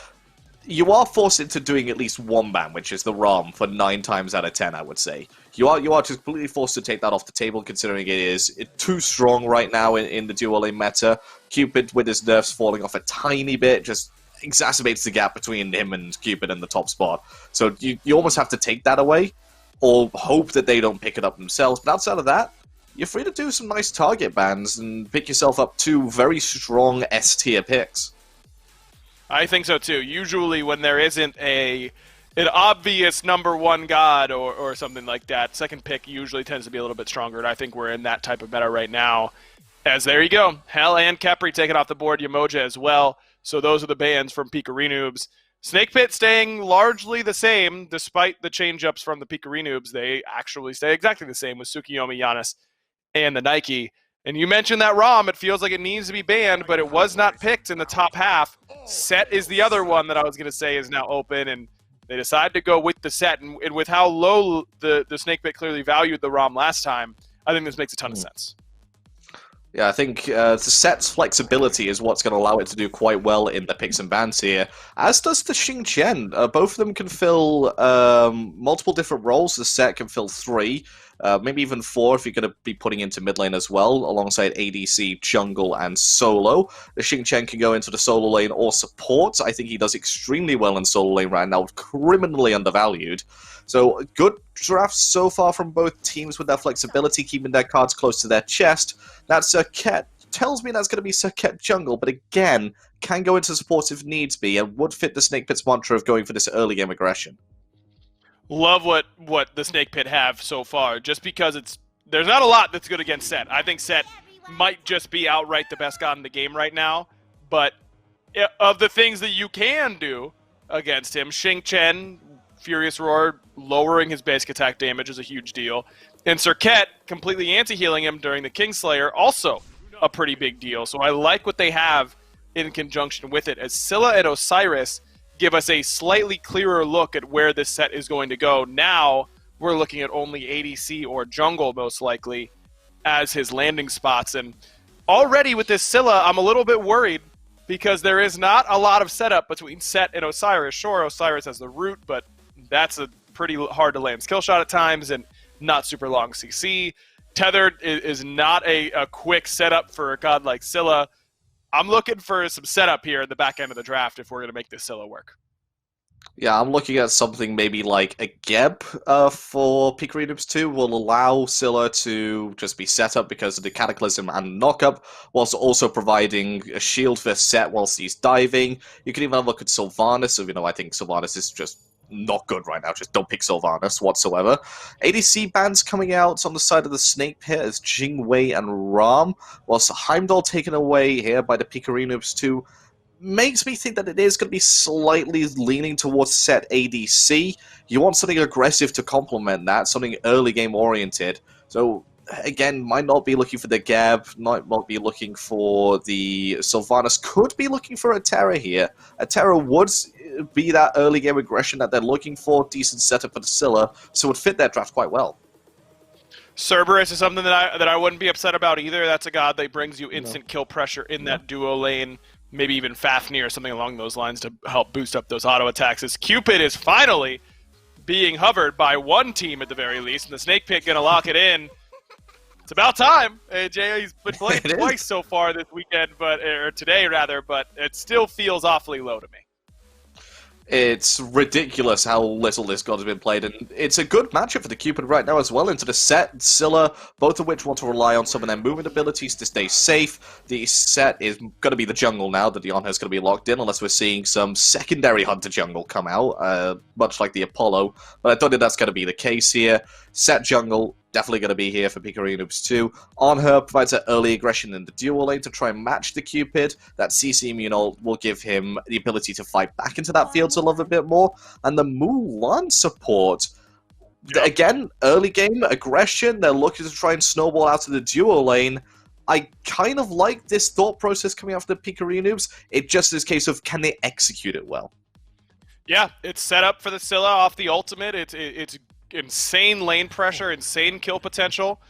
You are forced into doing at least one ban, which is the ROM, for 9 times out of 10, I would say. You are just completely forced to take that off the table, considering it is too strong right now in the dual lane meta. Cupid, with his nerfs falling off a tiny bit, just exacerbates the gap between him and Cupid in the top spot. So you almost have to take that away, or hope that they don't pick it up themselves. But outside of that, you're free to do some nice target bans and pick yourself up 2 very strong S-tier picks. I think so too. Usually when there isn't an obvious number one god or something like that, second pick usually tends to be a little bit stronger, and I think we're in that type of meta right now. As there you go, Hell and Khepri taken off the board, Yamoja as well. So those are the bans from Pikarinoobs. Snake Pit staying largely the same, despite the change-ups from the Pikarinoobs. They actually stay exactly the same with Tsukiyomi, Giannis, and the Nike. And you mentioned that ROM, it feels like it needs to be banned, but it was not picked in the top half. Set is the other one that I was going to say is now open, and they decided to go with the Set. And with how low the Snake Pit clearly valued the ROM last time, I think this makes a ton of sense. Yeah, I think the Set's flexibility is what's going to allow it to do quite well in the picks and bans here, as does the Xingqian. Both of them can fill multiple different roles. The Set can fill 3, maybe even 4 if you're going to be putting into mid lane as well, alongside ADC, jungle, and solo. The Xingqian can go into the solo lane or support. I think he does extremely well in solo lane right now, criminally undervalued. So good drafts so far from both teams with their flexibility, keeping their cards close to their chest. That Serket tells me that's going to be Serket jungle, but again, can go into support if needs be, and would fit the Snake Pit's mantra of going for this early game aggression. Love what the Snake Pit have so far, just because there's not a lot that's good against Set. I think Set might just be outright the best god in the game right now, but of the things that you can do against him, Xingqian, Furious Roar, lowering his basic attack damage is a huge deal. And Serket completely anti-healing him during the Kingslayer, also a pretty big deal. So I like what they have in conjunction with it, as Scylla and Osiris give us a slightly clearer look at where this set is going to go. Now we're looking at only ADC or jungle, most likely, as his landing spots. And already with this Scylla, I'm a little bit worried, because there is not a lot of setup between Set and Osiris. Sure, Osiris has the root, but that's a pretty hard to land skill shot at times, and not super long CC. Tethered is not a quick setup for a god like Scylla. I'm looking for some setup here at the back end of the draft if we're going to make this Scylla work. Yeah, I'm looking at something maybe like a Geb for Pikarinoobs 2 will allow Scylla to just be set up because of the Cataclysm and Knockup, whilst also providing a shield for Set whilst he's diving. You can even have a look at Sylvanas, so, I think Sylvanas is just not good right now. Just don't pick Sylvanas whatsoever. ADC bans coming out on the side of the Snake Pit as Jingwei and Ram, whilst Heimdall taken away here by the Pikarinoobs 2. Makes me think that it is going to be slightly leaning towards Set ADC. You want something aggressive to complement that, something early game oriented. So again, might not be looking for the Geb, might not be looking for the Sylvanas, could be looking for a Terra here. A Terra would be that early game aggression that they're looking for, decent setup for the Scylla, so would fit their draft quite well. Cerberus is something that I wouldn't be upset about either. That's a god that brings you instant kill pressure in that duo lane. Maybe even Fafnir or something along those lines to help boost up those auto attacks. As Cupid is finally being hovered by one team at the very least, and the Snake Pit gonna lock it in. It's about time. AJ, he's been playing twice so far this weekend, or today rather, but it still feels awfully low to me. It's ridiculous how little this god has been played, and it's a good matchup for the Cupid right now as well. Into the Set, Scylla, both of which want to rely on some of their movement abilities to stay safe. The Set is going to be the jungle now that Dion is going to be locked in, unless we're seeing some secondary Hunter jungle come out, much like the Apollo. But I don't think that's going to be the case here. Set jungle, definitely going to be here for Pikarinoobs 2. On her provides that early aggression in the dual lane to try and match the Cupid. That CC immune ult will give him the ability to fight back into that field to love a bit more. And the Mulan support, again, early game aggression. They're looking to try and snowball out of the dual lane. I kind of like this thought process coming after the Pikarinoobs. It just is a case of, can they execute it well? Yeah, it's set up for the Scylla off the ultimate. It's insane lane pressure, insane kill potential.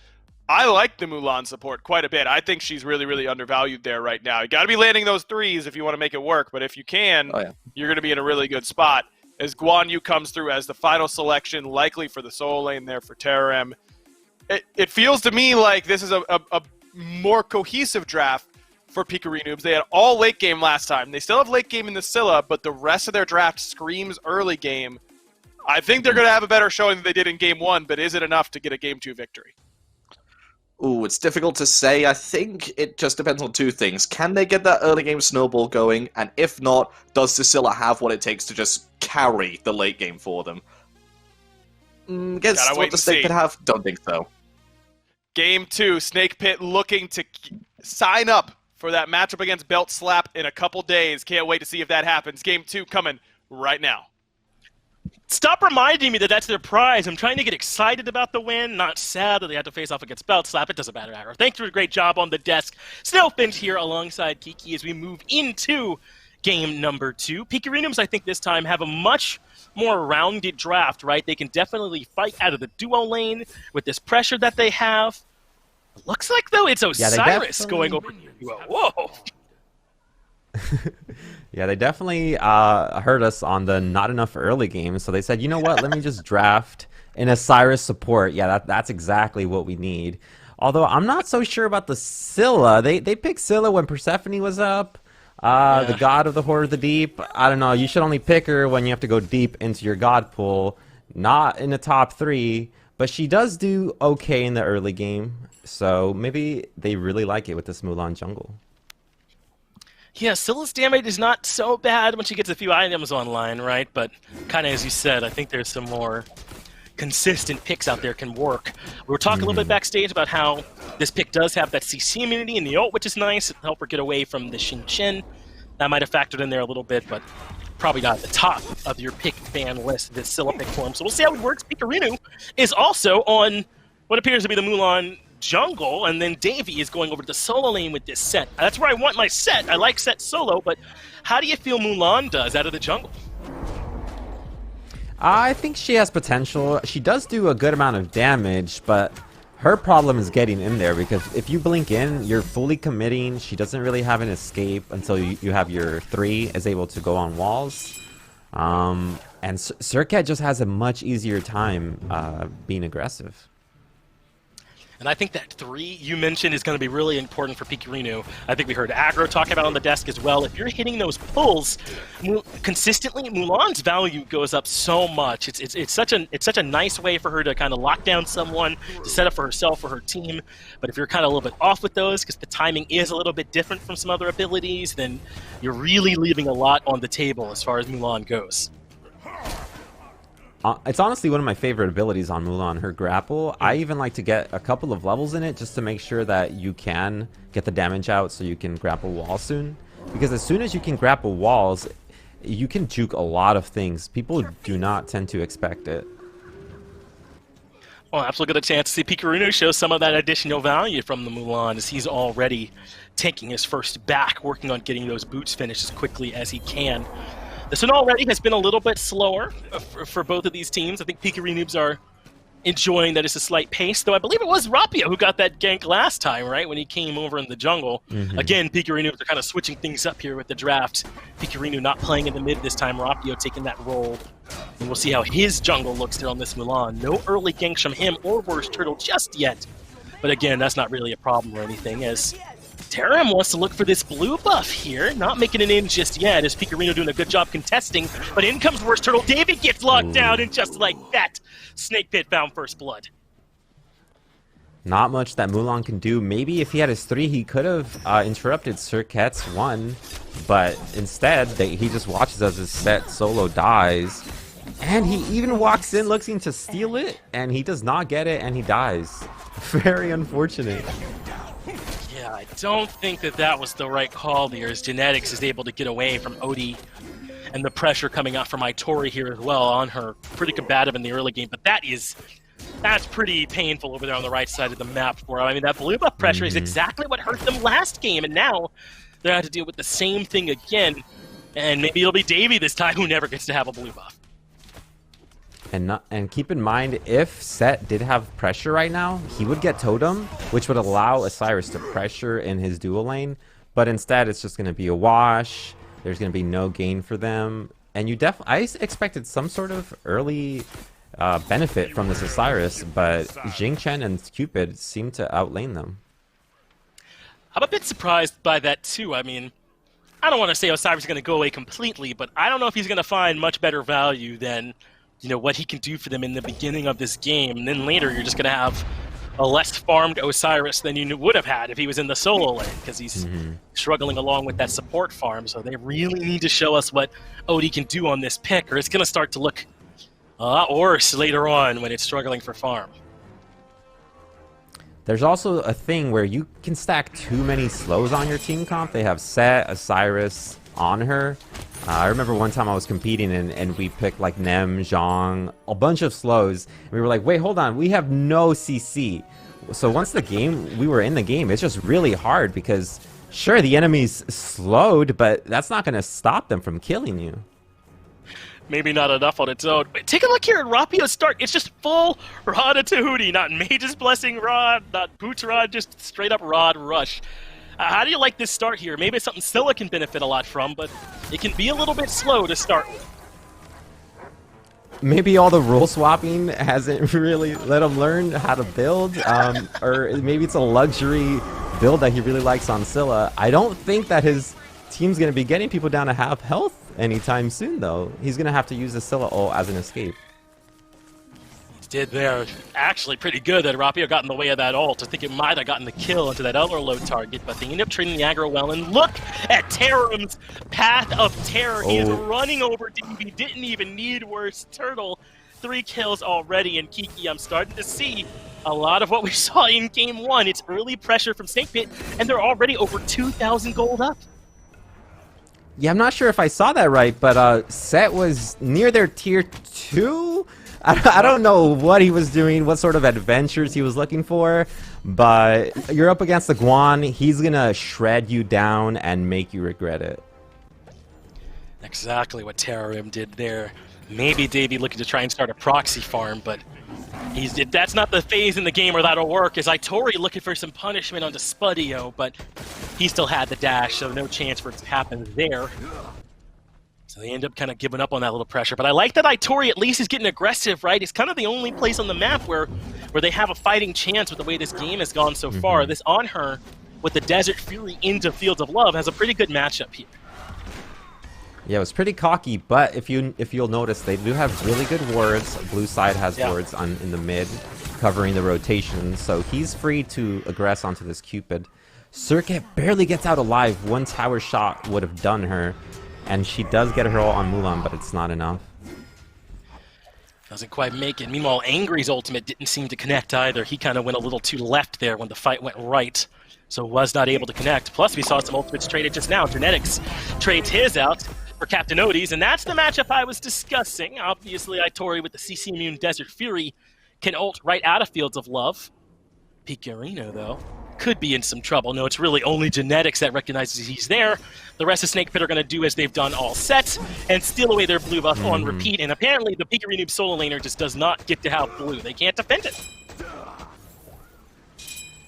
I like the Mulan support quite a bit. I think she's really, really undervalued there right now. You got to be landing those threes if you want to make it work, but if you can, you're going to be in a really good spot. As Guan Yu comes through as the final selection, likely for the solo lane there for Terram. It feels to me like this is a more cohesive draft for Pikarinoobs. They had all late game last time. They still have late game in the Scylla, but the rest of their draft screams early game. I think they're going to have a better showing than they did in Game 1, but is it enough to get a Game 2 victory? Ooh, it's difficult to say. I think it just depends on two things. Can they get that early game snowball going? And if not, does Scylla have what it takes to just carry the late game for them? Guess Gotta wait what the and Snake see. Pit have? Don't think so. Game 2, Snake Pit looking to sign up for that matchup against Belt Slap in a couple days. Can't wait to see if that happens. Game 2 coming right now. Stop reminding me that that's their prize. I'm trying to get excited about the win, not sad that they had to face off against Belt Slap. It doesn't matter, Aggro. Thanks for a great job on the desk. Snowfinch here alongside Kiki as we move into game number 2. Pikarinoobs, I think this time, have a much more rounded draft, right? They can definitely fight out of the duo lane with this pressure that they have. It looks like, though, it's Osiris going over to duo. Whoa! Yeah, they definitely heard us on the not enough early game, so they said, you know what, let me just draft an Osiris support. Yeah, that's exactly what we need. Although I'm not so sure about the Scylla. They picked Scylla when Persephone was up, the god of the Horde of the Deep. I don't know, you should only pick her when you have to go deep into your god pool, not in the top 3, but she does do okay in the early game, so maybe they really like it with this Mulan jungle. Yeah, Scylla's damage is not so bad when she gets a few items online, right? But kind of as you said, I think there's some more consistent picks out there can work. We were talking a little bit backstage about how this pick does have that CC immunity in the ult, which is nice. It'll help her get away from the Shin Chin. That might have factored in there a little bit, but probably not at the top of your pick ban list, this Scylla pick form. So we'll see how it works. Pikarinu is also on what appears to be the Mulan jungle, and then Davey is going over to the solo lane with this set. That's where I want my set. I like set solo, but how do you feel Mulan does out of the jungle? I think she has potential. She does do a good amount of damage, but her problem is getting in there, because if you blink in, you're fully committing. She doesn't really have an escape until you have your 3 is able to go on walls. And Circat just has a much easier time being aggressive. And I think that 3 you mentioned is going to be really important for Pikarinu. I think we heard Aggro talk about on the desk as well. If you're hitting those pulls consistently, Mulan's value goes up so much. It's such a nice way for her to kind of lock down someone, to set up for herself or her team. But if you're kind of a little bit off with those, because the timing is a little bit different from some other abilities, then you're really leaving a lot on the table as far as Mulan goes. It's honestly one of my favorite abilities on Mulan, her grapple. I even like to get a couple of levels in it just to make sure that you can get the damage out so you can grapple walls soon. Because as soon as you can grapple walls, you can juke a lot of things. People do not tend to expect it. Well, absolutely got a chance to see Pikarinu show some of that additional value from the Mulan, as he's already taking his first back, working on getting those boots finished as quickly as he can. This one already has been a little bit slower for both of these teams. I think Pikarinoobs are enjoying that it's a slight pace, though I believe it was Rapia who got that gank last time, right, when he came over in the jungle. Again, Pikarinoobs are kind of switching things up here with the draft. Pikarinu not playing in the mid this time, Rapia taking that role. And we'll see how his jungle looks there on this Mulan. No early ganks from him or Worst Turtle just yet. But again, that's not really a problem or anything, as Taram wants to look for this blue buff here, not making it in just yet, as Pikarinu doing a good job contesting, but in comes Worst Turtle. David gets locked down, and just like that, Snake Pit found first blood. Not much that Mulan can do. Maybe if he had his 3, he could have interrupted Circuit's 1, but instead, he just watches as his set solo dies, and he even walks in looking to steal it, and he does not get it, and he dies. Very unfortunate. Yeah, I don't think that was the right call there, as Genetics is able to get away from Odie and the pressure coming out from Itori here as well on her. Pretty combative in the early game, but that's pretty painful over there on the right side of the map for him. I mean, that blue buff pressure is exactly what hurt them last game, and now they have to deal with the same thing again, and maybe it'll be Davey this time who never gets to have a blue buff. And keep in mind, if Set did have pressure right now, he would get Totem, which would allow Osiris to pressure in his dual lane. But instead, it's just going to be a wash. There's going to be no gain for them. And I expected some sort of early benefit from this Osiris, but Jing Chen and Cupid seem to outlane them. I'm a bit surprised by that too. I mean, I don't want to say Osiris is going to go away completely, but I don't know if he's going to find much better value than, you know, what he can do for them in the beginning of this game. And then later you're just going to have a less farmed Osiris than you would have had if he was in the solo lane, because he's struggling along with that support farm. So they really need to show us what Odie can do on this pick, or it's going to start to look a lot worse later on when it's struggling for farm. There's also a thing where you can stack too many slows on your team comp. They have Set, Osiris on her. I remember one time I was competing and we picked like Nem, Zhang, a bunch of slows. And we were like, wait, hold on, we have no CC. So once we were in the game, it's just really hard because sure, the enemy's slowed, but that's not going to stop them from killing you. Maybe not enough on its own. But take a look here at Rapio's start. It's just full Rod of Tahuti, not Mage's Blessing Rod, not Boots Rod, just straight up Rod Rush. How do you like this start here? Maybe it's something Scylla can benefit a lot from, but it can be a little bit slow to start with. Maybe all the rule swapping hasn't really let him learn how to build, or maybe it's a luxury build that he really likes on Scylla. I don't think that his team's going to be getting people down to half health anytime soon, though. He's going to have to use the Scylla ult as an escape. Did there. Actually pretty good that Rapio got in the way of that ult. I think it might have gotten the kill into that other low target, but they end up trading the aggro well. And look at Terum's path of terror. He is running over DB, didn't even need worse. Turtle, 3 kills already. And Kiki, I'm starting to see a lot of what we saw in game 1. It's early pressure from Snake Pit, and they're already over 2,000 gold up. Yeah, I'm not sure if I saw that right, but Set was near their tier 2? I don't know what he was doing, what sort of adventures he was looking for, but you're up against the Guan. He's going to shred you down and make you regret it. Exactly what Terrorim did there. Maybe Davey looking to try and start a proxy farm, but that's not the phase in the game where that'll work. Is Itori looking for some punishment onto Spudio, but he still had the dash, so no chance for it to happen there. So they end up kind of giving up on that little pressure. But I like that Itori at least is getting aggressive, right? It's kind of the only place on the map where they have a fighting chance with the way this game has gone so far. This on her with the Desert Fury into Fields of Love has a pretty good matchup here. Yeah, it was pretty cocky, but if you'll notice, they do have really good wards. Blue side has wards in the mid, covering the rotation, so he's free to aggress onto this Cupid. Circuit barely gets out alive. One tower shot would have done her. And she does get her ult on Mulan, but it's not enough. Doesn't quite make it. Meanwhile, Angry's ultimate didn't seem to connect either. He kind of went a little too left there when the fight went right, so was not able to connect. Plus, we saw some ultimates traded just now. Genetics trades his out for Captain Odie's, and that's the matchup I was discussing. Obviously, Itori with the CC immune Desert Fury can ult right out of Fields of Love. Pikarino, though, could be in some trouble. No, it's really only Genetics that recognizes he's there. The rest of Snake Pit are going to do as they've done all sets and steal away their blue buff on repeat. And apparently the Pikarinoobs solo laner just does not get to have blue. They can't defend it.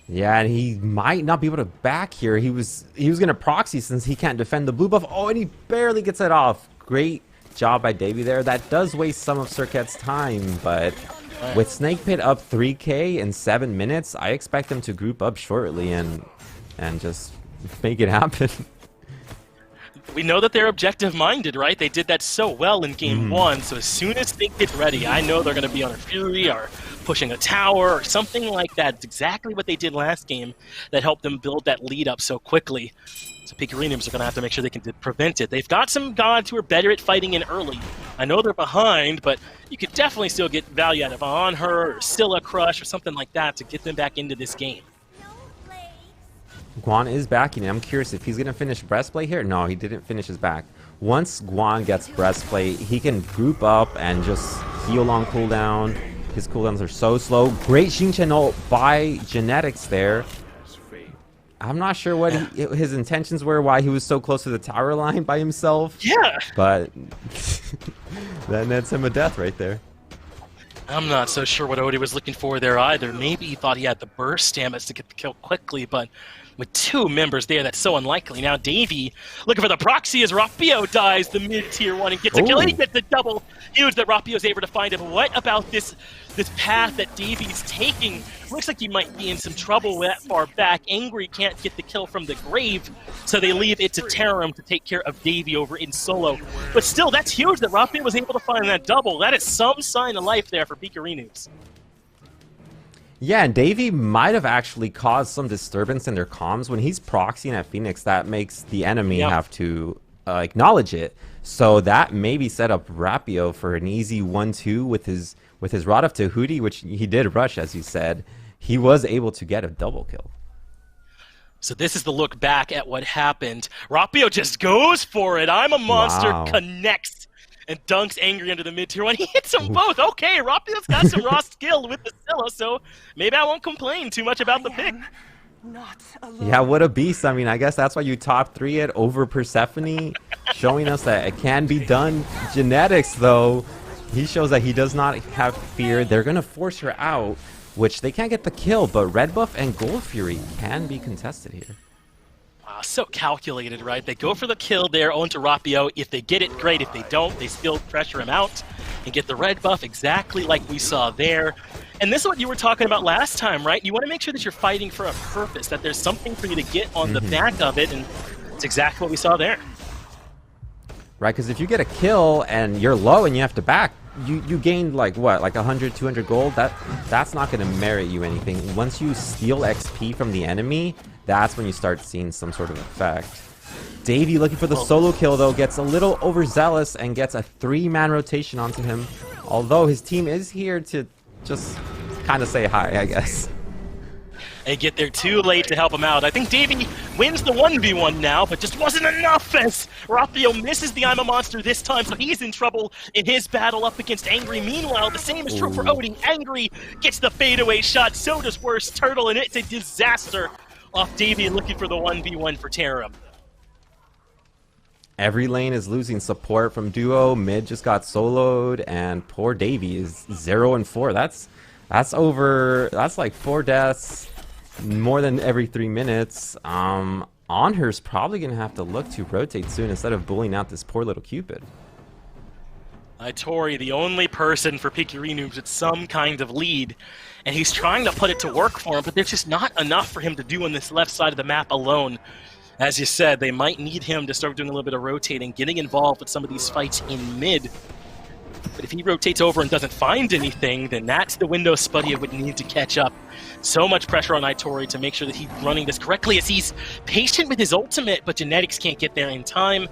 Yeah, and he might not be able to back here. He was going to proxy since he can't defend the blue buff. Oh, and he barely gets it off. Great job by Davey there. That does waste some of Circuit's time, but with Snake Pit up 3k in 7 minutes, I expect them to group up shortly and just make it happen. We know that they're objective-minded, right? They did that so well in Game 1, so as soon as they get ready, I know they're going to be on a Fury or pushing a tower or something like that. It's exactly what they did last game that helped them build that lead up so quickly. So Pikarinoobs are going to have to make sure they can prevent it. They've got some gods who are better at fighting in early. I know they're behind, but you could definitely still get value out of On Her or Scylla Crush or something like that to get them back into this game. Guan is backing. I'm curious if he's going to finish Breastplate here. No, he didn't finish his back. Once Guan gets Breastplate, he can group up and just heal on cooldown. His cooldowns are so slow. Great Xingqian ult by Genetics there. I'm not sure what his intentions were, why he was so close to the tower line by himself. Yeah. But that nets him a death right there. I'm not so sure what Odie was looking for there either. Maybe he thought he had the burst damage to get the kill quickly, but with 2 members there, that's so unlikely. Now Davey looking for the proxy as Rapio dies the mid-tier 1 and gets a kill. And he gets the double. Huge that Rapio's able to find him. What about this path that Davey's taking? Looks like he might be in some trouble that far back. Angry can't get the kill from the grave, so they leave it to Terrum to take care of Davey over in solo. But still, that's huge that Rapio was able to find that double. That is some sign of life there for Pikarinoobs. Yeah, and Davey might have actually caused some disturbance in their comms. When he's proxying at Phoenix, that makes the enemy have to acknowledge it. So that maybe set up Rapio for an easy 1-2 with his rod up to Hootie, which he did rush, as you said. He was able to get a double kill. So this is the look back at what happened. Rapio just goes for it. I'm a monster, connects, and dunks Angry into the mid-tier one. He hits them both. Okay, Rapio's got some raw skill with the Scylla, so maybe I won't complain too much about the pick. Not alone. Yeah, what a beast. I mean, I guess that's why you top 3 it over Persephone, showing us that it can be done. Genetics, though, he shows that he does not have fear. They're going to force her out, which they can't get the kill, but Red Buff and Gold Fury can be contested here. Wow, so calculated, right? They go for the kill there onto Rapio. If they get it, great. If they don't, they still pressure him out and get the red buff exactly like we saw there. And this is what you were talking about last time, right? You want to make sure that you're fighting for a purpose, that there's something for you to get on the back of it, and it's exactly what we saw there. Right, because if you get a kill and you're low and you have to back, you gained like what, like 100, 200 gold? That's not going to merit you anything. Once you steal XP from the enemy, that's when you start seeing some sort of effect. Davey looking for the solo kill though, gets a little overzealous and gets a 3-man rotation onto him. Although his team is here to just kind of say hi, I guess. They get there too late to help him out. I think Davey wins the 1v1 now, but just wasn't enough as Rapio misses the I'm a Monster this time, so he's in trouble in his battle up against Angry. Meanwhile, the same is true for Odie. Angry gets the fadeaway shot, so does Worst Turtle, and it's a disaster off Davey looking for the 1v1 for Tarum. Every lane is losing support from duo. Mid just got soloed, and poor Davey is 0-4. That's like 4 deaths, more than every 3 minutes. Onher's probably gonna have to look to rotate soon instead of bullying out this poor little Cupid. Tori, the only person for Pikarinoobs with some kind of lead, and he's trying to put it to work for him, but there's just not enough for him to do on this left side of the map alone. As you said, they might need him to start doing a little bit of rotating, getting involved with some of these fights in mid. But if he rotates over and doesn't find anything, then that's the window Spuddy would need to catch up. So much pressure on Tori to make sure that he's running this correctly as he's patient with his ultimate, but Genetics can't get there in time,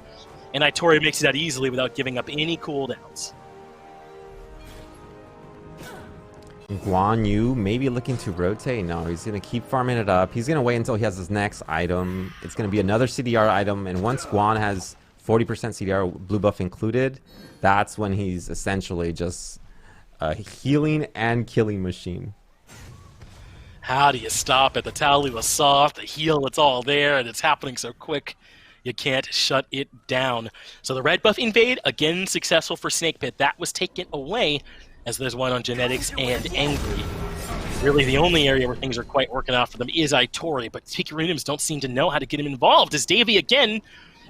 and Tori makes it out easily without giving up any cooldowns. Guan Yu maybe looking to rotate. No, he's going to keep farming it up. He's going to wait until he has his next item. It's going to be another CDR item, and once Guan has 40% CDR, blue buff included, that's when he's essentially just a healing and killing machine. How do you stop it? The Talu was soft, the heal, it's all there, and it's happening so quick. You can't shut it down. So the red buff invade, again successful for Snake Pit. That was taken away as there's one on Genetics and Angry. Really the only area where things are quite working out for them is Tori, but Pikarinoobs don't seem to know how to get him involved as Davey again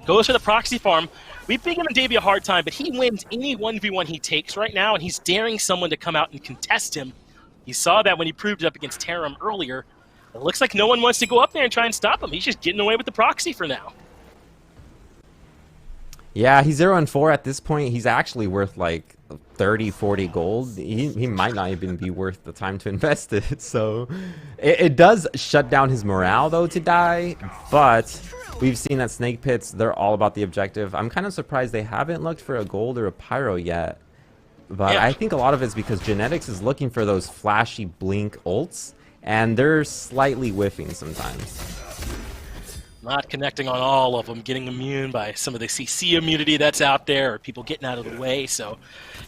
goes for the proxy farm. We've been giving Davey a hard time, but he wins any 1v1 he takes right now, and he's daring someone to come out and contest him. You saw that when he proved it up against Tarum earlier. It looks like no one wants to go up there and try and stop him. He's just getting away with the proxy for now. Yeah, he's 0-4 at this point. He's actually worth like 30, 40 gold. He might not even be worth the time to invest it. So it does shut down his morale though to die, but we've seen that Snake Pits, they're all about the objective. I'm kind of surprised they haven't looked for a gold or a pyro yet, but yeah. I think a lot of it's because Genetics is looking for those flashy blink ults, and they're slightly whiffing sometimes. Not connecting on all of them, getting immune by some of the CC immunity that's out there, or people getting out of the way, so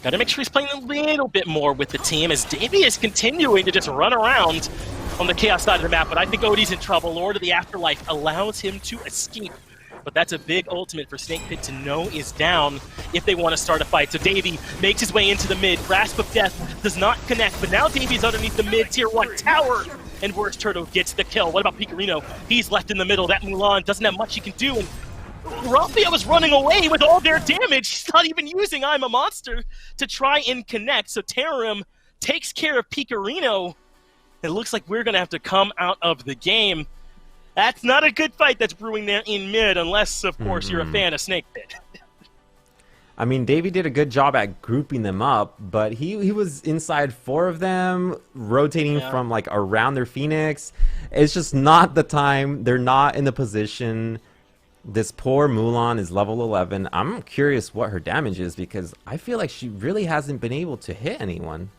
gotta make sure he's playing a little bit more with the team as Davey is continuing to just run around on the Chaos side of the map, but I think Odie's in trouble. Lord of the Afterlife allows him to escape, but that's a big ultimate for Snake Pit to know is down if they want to start a fight. So Davey makes his way into the mid, Grasp of Death does not connect, but now Davey's underneath the mid tier 1 tower, and Worst Turtle gets the kill. What about Pikarino? He's left in the middle. That Mulan doesn't have much he can do, and Rapio is running away with all their damage. He's not even using I'm a Monster to try and connect, so Tarum takes care of Pikarino. It looks like we're going to have to come out of the game. That's not a good fight that's brewing there in mid, unless, of course, you're a fan of Snake Pit. I mean, Davey did a good job at grouping them up, but he was inside 4 of them, rotating from like around their Phoenix. It's just not the time. They're not in the position. This poor Mulan is level 11. I'm curious what her damage is because I feel like she really hasn't been able to hit anyone.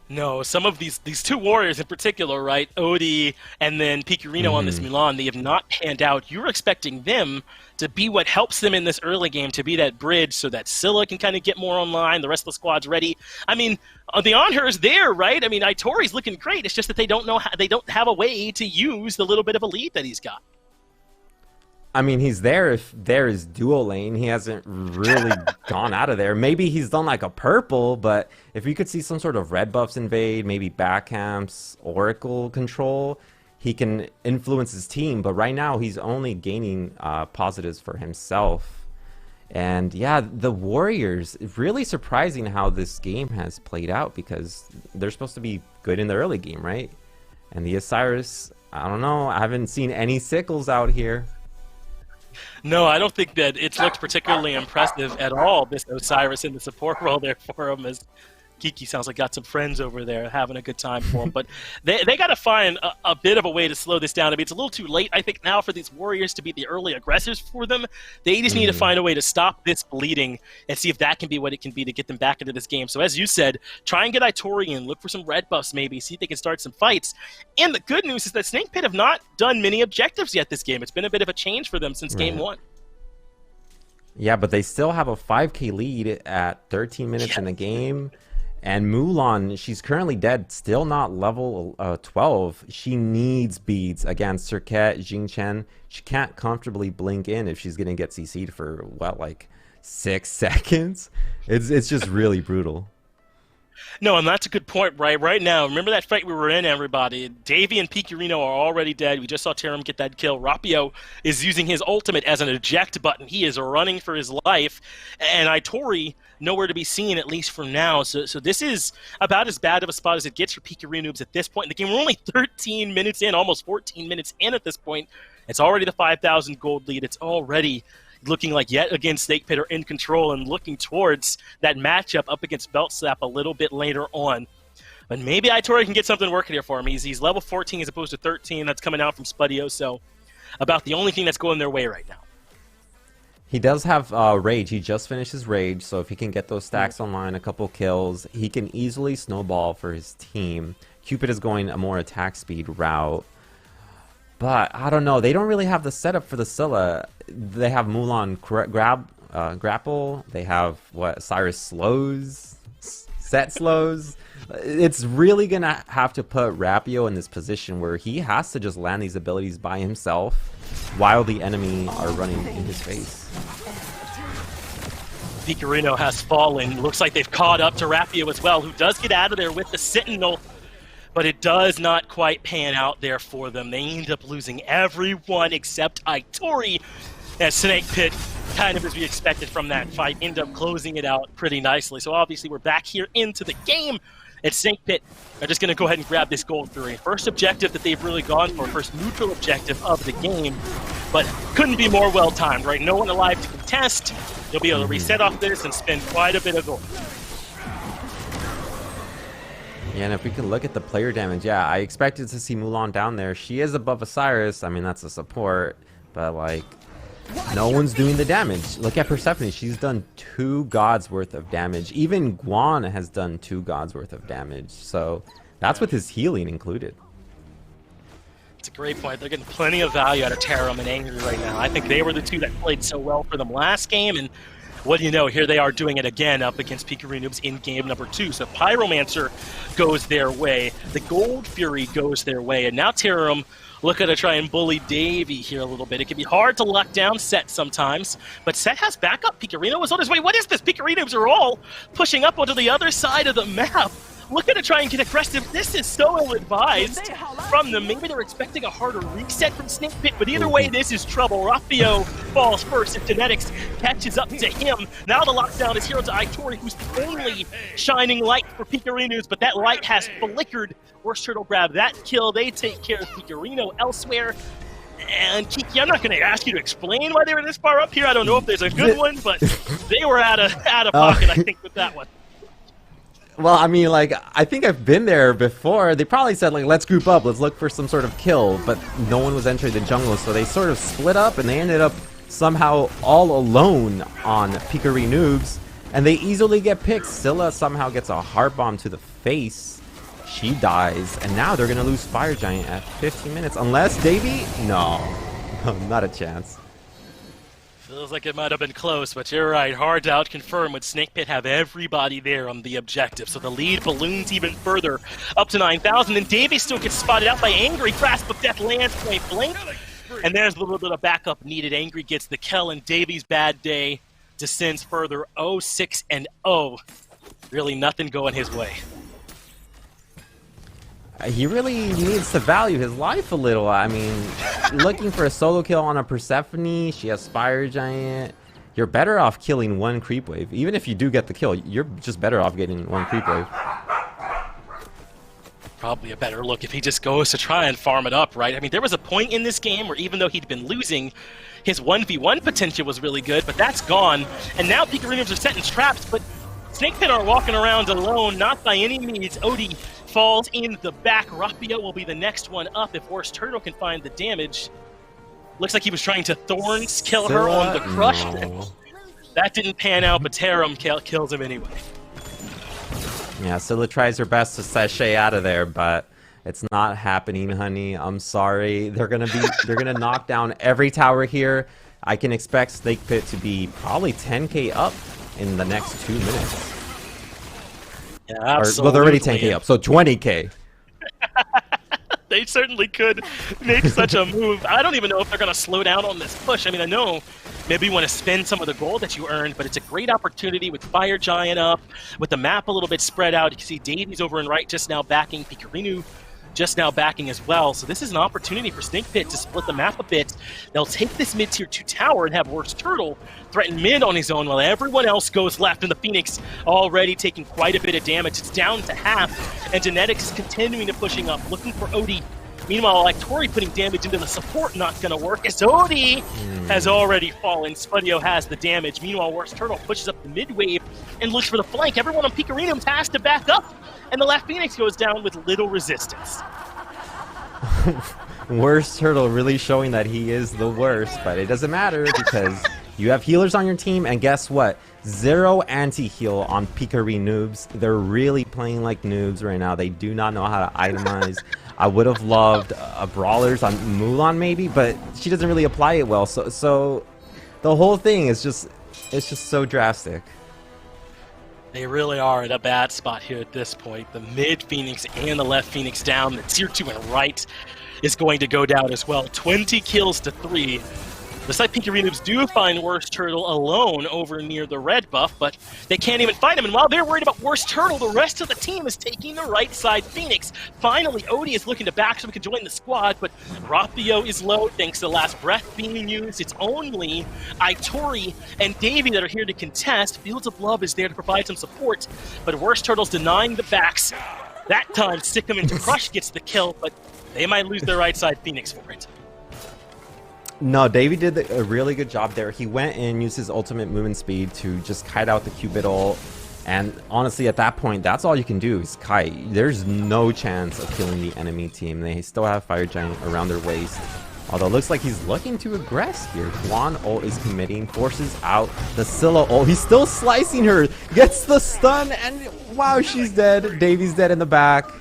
No, some of these 2 warriors in particular, right? Odie and then Pikarino on this Mulan, they have not panned out. You're expecting them to be what helps them in this early game, to be that bridge so that Scylla can kind of get more online, the rest of the squad's ready. I mean, the on-her is there, right? I mean, Itori's looking great. It's just that they don't have a way to use the little bit of a lead that he's got. I mean, he's there if there is dual lane. He hasn't really gone out of there. Maybe he's done like a purple, but if you could see some sort of red buffs invade, maybe back camps, Oracle control, he can influence his team. But right now, he's only gaining positives for himself. And yeah, the Warriors, really surprising how this game has played out because they're supposed to be good in the early game, right? And the Osiris, I don't know. I haven't seen any sickles out here. No, I don't think that it's looked particularly impressive at all, this Osiris in the support role there for him, as Kiki sounds like got some friends over there having a good time for him. But they got to find a bit of a way to slow this down. I mean, it's a little too late, I think, now for these Warriors to be the early aggressors for them. They just need to find a way to stop this bleeding and see if that can be what it can be to get them back into this game. So as you said, try and get Itori in, look for some red buffs maybe, see if they can start some fights. And the good news is that Snake Pit have not done many objectives yet this game. It's been a bit of a change for them since game 1. Yeah, but they still have a 5k lead at 13 minutes in the game. And Mulan, she's currently dead, still not level 12. She needs beads against Serket, Jingchen. She can't comfortably blink in if she's going to get CC'd for, what, like 6 seconds? It's just really brutal. No, and that's a good point, right? Right now, remember that fight we were in, everybody? Davey and Pikarino are already dead. We just saw Tarum get that kill. Rapio is using his ultimate as an eject button. He is running for his life. And Itori, nowhere to be seen, at least for now. So this is about as bad of a spot as it gets for Pikarinoobs at this point in the game. We're only 13 minutes in, almost 14 minutes in at this point. It's already the 5,000 gold lead. It's already looking like yet again Snake Pit are in control and looking towards that matchup up against Belt Slap a little bit later on. But maybe Itori can get something working here for him. He's level 14 as opposed to 13. That's coming out from Spudio, so about the only thing that's going their way right now. He does have Rage. He just finished his Rage, so if he can get those stacks online, a couple kills, he can easily snowball for his team. Cupid is going a more attack speed route. But I don't know. They don't really have the setup for the Scylla. They have Mulan grapple. They have Cyrus slows, set slows. It's really gonna have to put Rapio in this position where he has to just land these abilities by himself while the enemy are running in his face. Pikarino has fallen. Looks like they've caught up to Rapio as well, who does get out of there with the Sentinel. But it does not quite pan out there for them. They end up losing everyone except Itori, as Snake Pit, kind of as we expected from that fight, end up closing it out pretty nicely. So obviously we're back here into the game, and Snake Pit are just going to go ahead and grab this gold Fury. First objective that they've really gone for, first neutral objective of the game, but couldn't be more well-timed, right? No one alive to contest. They'll be able to reset off this and spend quite a bit of gold. Yeah, and if we can look at the player damage, yeah, I expected to see Mulan down there. She is above Osiris. I mean, that's a support, but like, no one's doing the damage. Look at Persephone. She's done 2 gods worth of damage. Even Guan has done 2 gods worth of damage. So that's with his healing included. It's a great point. They're getting plenty of value out of Tarum and Angry right now. I think they were the 2 that played so well for them last game, and what do you know, here they are doing it again up against Pikarinoobs in game number 2. So Pyromancer goes their way, the Gold Fury goes their way, and now Tarum looking to try and bully Davey here a little bit. It can be hard to lock down Set sometimes, but Set has backup. Pikarino was on his way. What is this? Pikarinoobs are all pushing up onto the other side of the map. Looking to try and get aggressive. This is so ill-advised from them. Maybe they're expecting a harder reset from Snake Pit, but either way, this is trouble. Rapio falls first, and Genetics catches up to him. Now the lockdown is here to Itori, who's the only shining light for Pikarinoobs, but that light has flickered. Worst Turtle grab that kill. They take care of Pikarino elsewhere. And Kiki, I'm not going to ask you to explain why they were this far up here. I don't know if there's a good one, but they were out of pocket, I think, with that one. Well, I mean, like, I think I've been there before. They probably said, like, let's group up, let's look for some sort of kill, but no one was entering the jungle, so they sort of split up, and they ended up somehow all alone on Pikarinoobs, and they easily get picked. Scylla somehow gets a heart bomb to the face. She dies, and now they're gonna lose Fire Giant at 15 minutes, unless Davey? No, not a chance. Feels like it might have been close, but you're right. Hard to out-confirm when Snake Pit have everybody there on the objective. So the lead balloons even further, up to 9,000. And Davey still gets spotted out by Angry. Grasp of Death lands point blank. And there's a little bit of backup needed. Angry gets the kill, and Davey's bad day descends further. 0-6-0. Really nothing going his way. He really needs to value his life a little. I mean, looking for a solo kill on a Persephone, she has Fire Giant. You're better off killing one creep wave. Even if you do get the kill, you're just better off getting one creep wave. Probably a better look if he just goes to try and farm it up, right? I mean, there was a point in this game where even though he'd been losing, his 1v1 potential was really good, but that's gone. And now Pikarinoobs are setting traps, but Snake Pit are walking around alone, not by any means. Odie falls in the back. Rapio will be the next one up if Worst Turtle can find the damage. Looks like he was trying to Thorns kill her on the crush. No. That didn't pan out, but Tarum kills him anyway. Yeah, Scylla tries her best to sashay out of there, but it's not happening, honey. I'm sorry. They're gonna knock down every tower here. I can expect Snake Pit to be probably 10k up in the next 2 minutes. Yeah, absolutely. Well, they're already 10k up, so 20k. They certainly could make such a move. I don't even know if they're going to slow down on this push. I mean, I know maybe you want to spend some of the gold that you earned, but it's a great opportunity with Fire Giant up, with the map a little bit spread out. You can see Davies over and right just now backing, Pikarinu just now backing as well. So this is an opportunity for Snake Pit to split the map a bit. They'll take this mid-tier 2 tower and have Worst Turtle threaten mid on his own while everyone else goes left, and the Phoenix already taking quite a bit of damage. It's down to half, and Genetics is continuing to pushing up, looking for Odie. Meanwhile, like Tori putting damage into the support, not going to work, as Odie has already fallen. Spudio has the damage. Meanwhile, Worst Turtle pushes up the mid-wave and looks for the flank. Everyone on Pikarinoobs has to back up, and the left Phoenix goes down with little resistance. Worst Turtle really showing that he is the worst, but it doesn't matter because you have healers on your team, and guess what? 0 anti-heal on Pikarinoobs. They're really playing like noobs right now. They do not know how to itemize. I would have loved a Brawlers on Mulan maybe, but she doesn't really apply it well. So the whole thing is just, it's just so drastic. They really are at a bad spot here at this point. The mid Phoenix and the left Phoenix down. The tier 2 and right is going to go down as well. 20 kills to 3. Looks like Pikarinoobs do find Worst Turtle alone over near the red buff, but they can't even find him. And while they're worried about Worst Turtle, the rest of the team is taking the right side Phoenix. Finally, Odie is looking to back so we can join the squad, but Rapio is low thanks to the last breath being used. It's only Itori and Davey that are here to contest. Fields of Love is there to provide some support, but Worst Turtle's denying the backs. That time, Stick 'em into Crush gets the kill, but they might lose their right side Phoenix for it. No, Davey did a really good job there. He went and used his ultimate movement speed to just kite out the Cupid ult. And honestly, at that point, that's all you can do is kite. There's no chance of killing the enemy team. They still have Fire Giant around their waist. Although it looks like he's looking to aggress here. Juan ult is committing, forces out the Scylla ult. He's still slicing her, gets the stun, and wow, she's dead. Davey's dead in the back.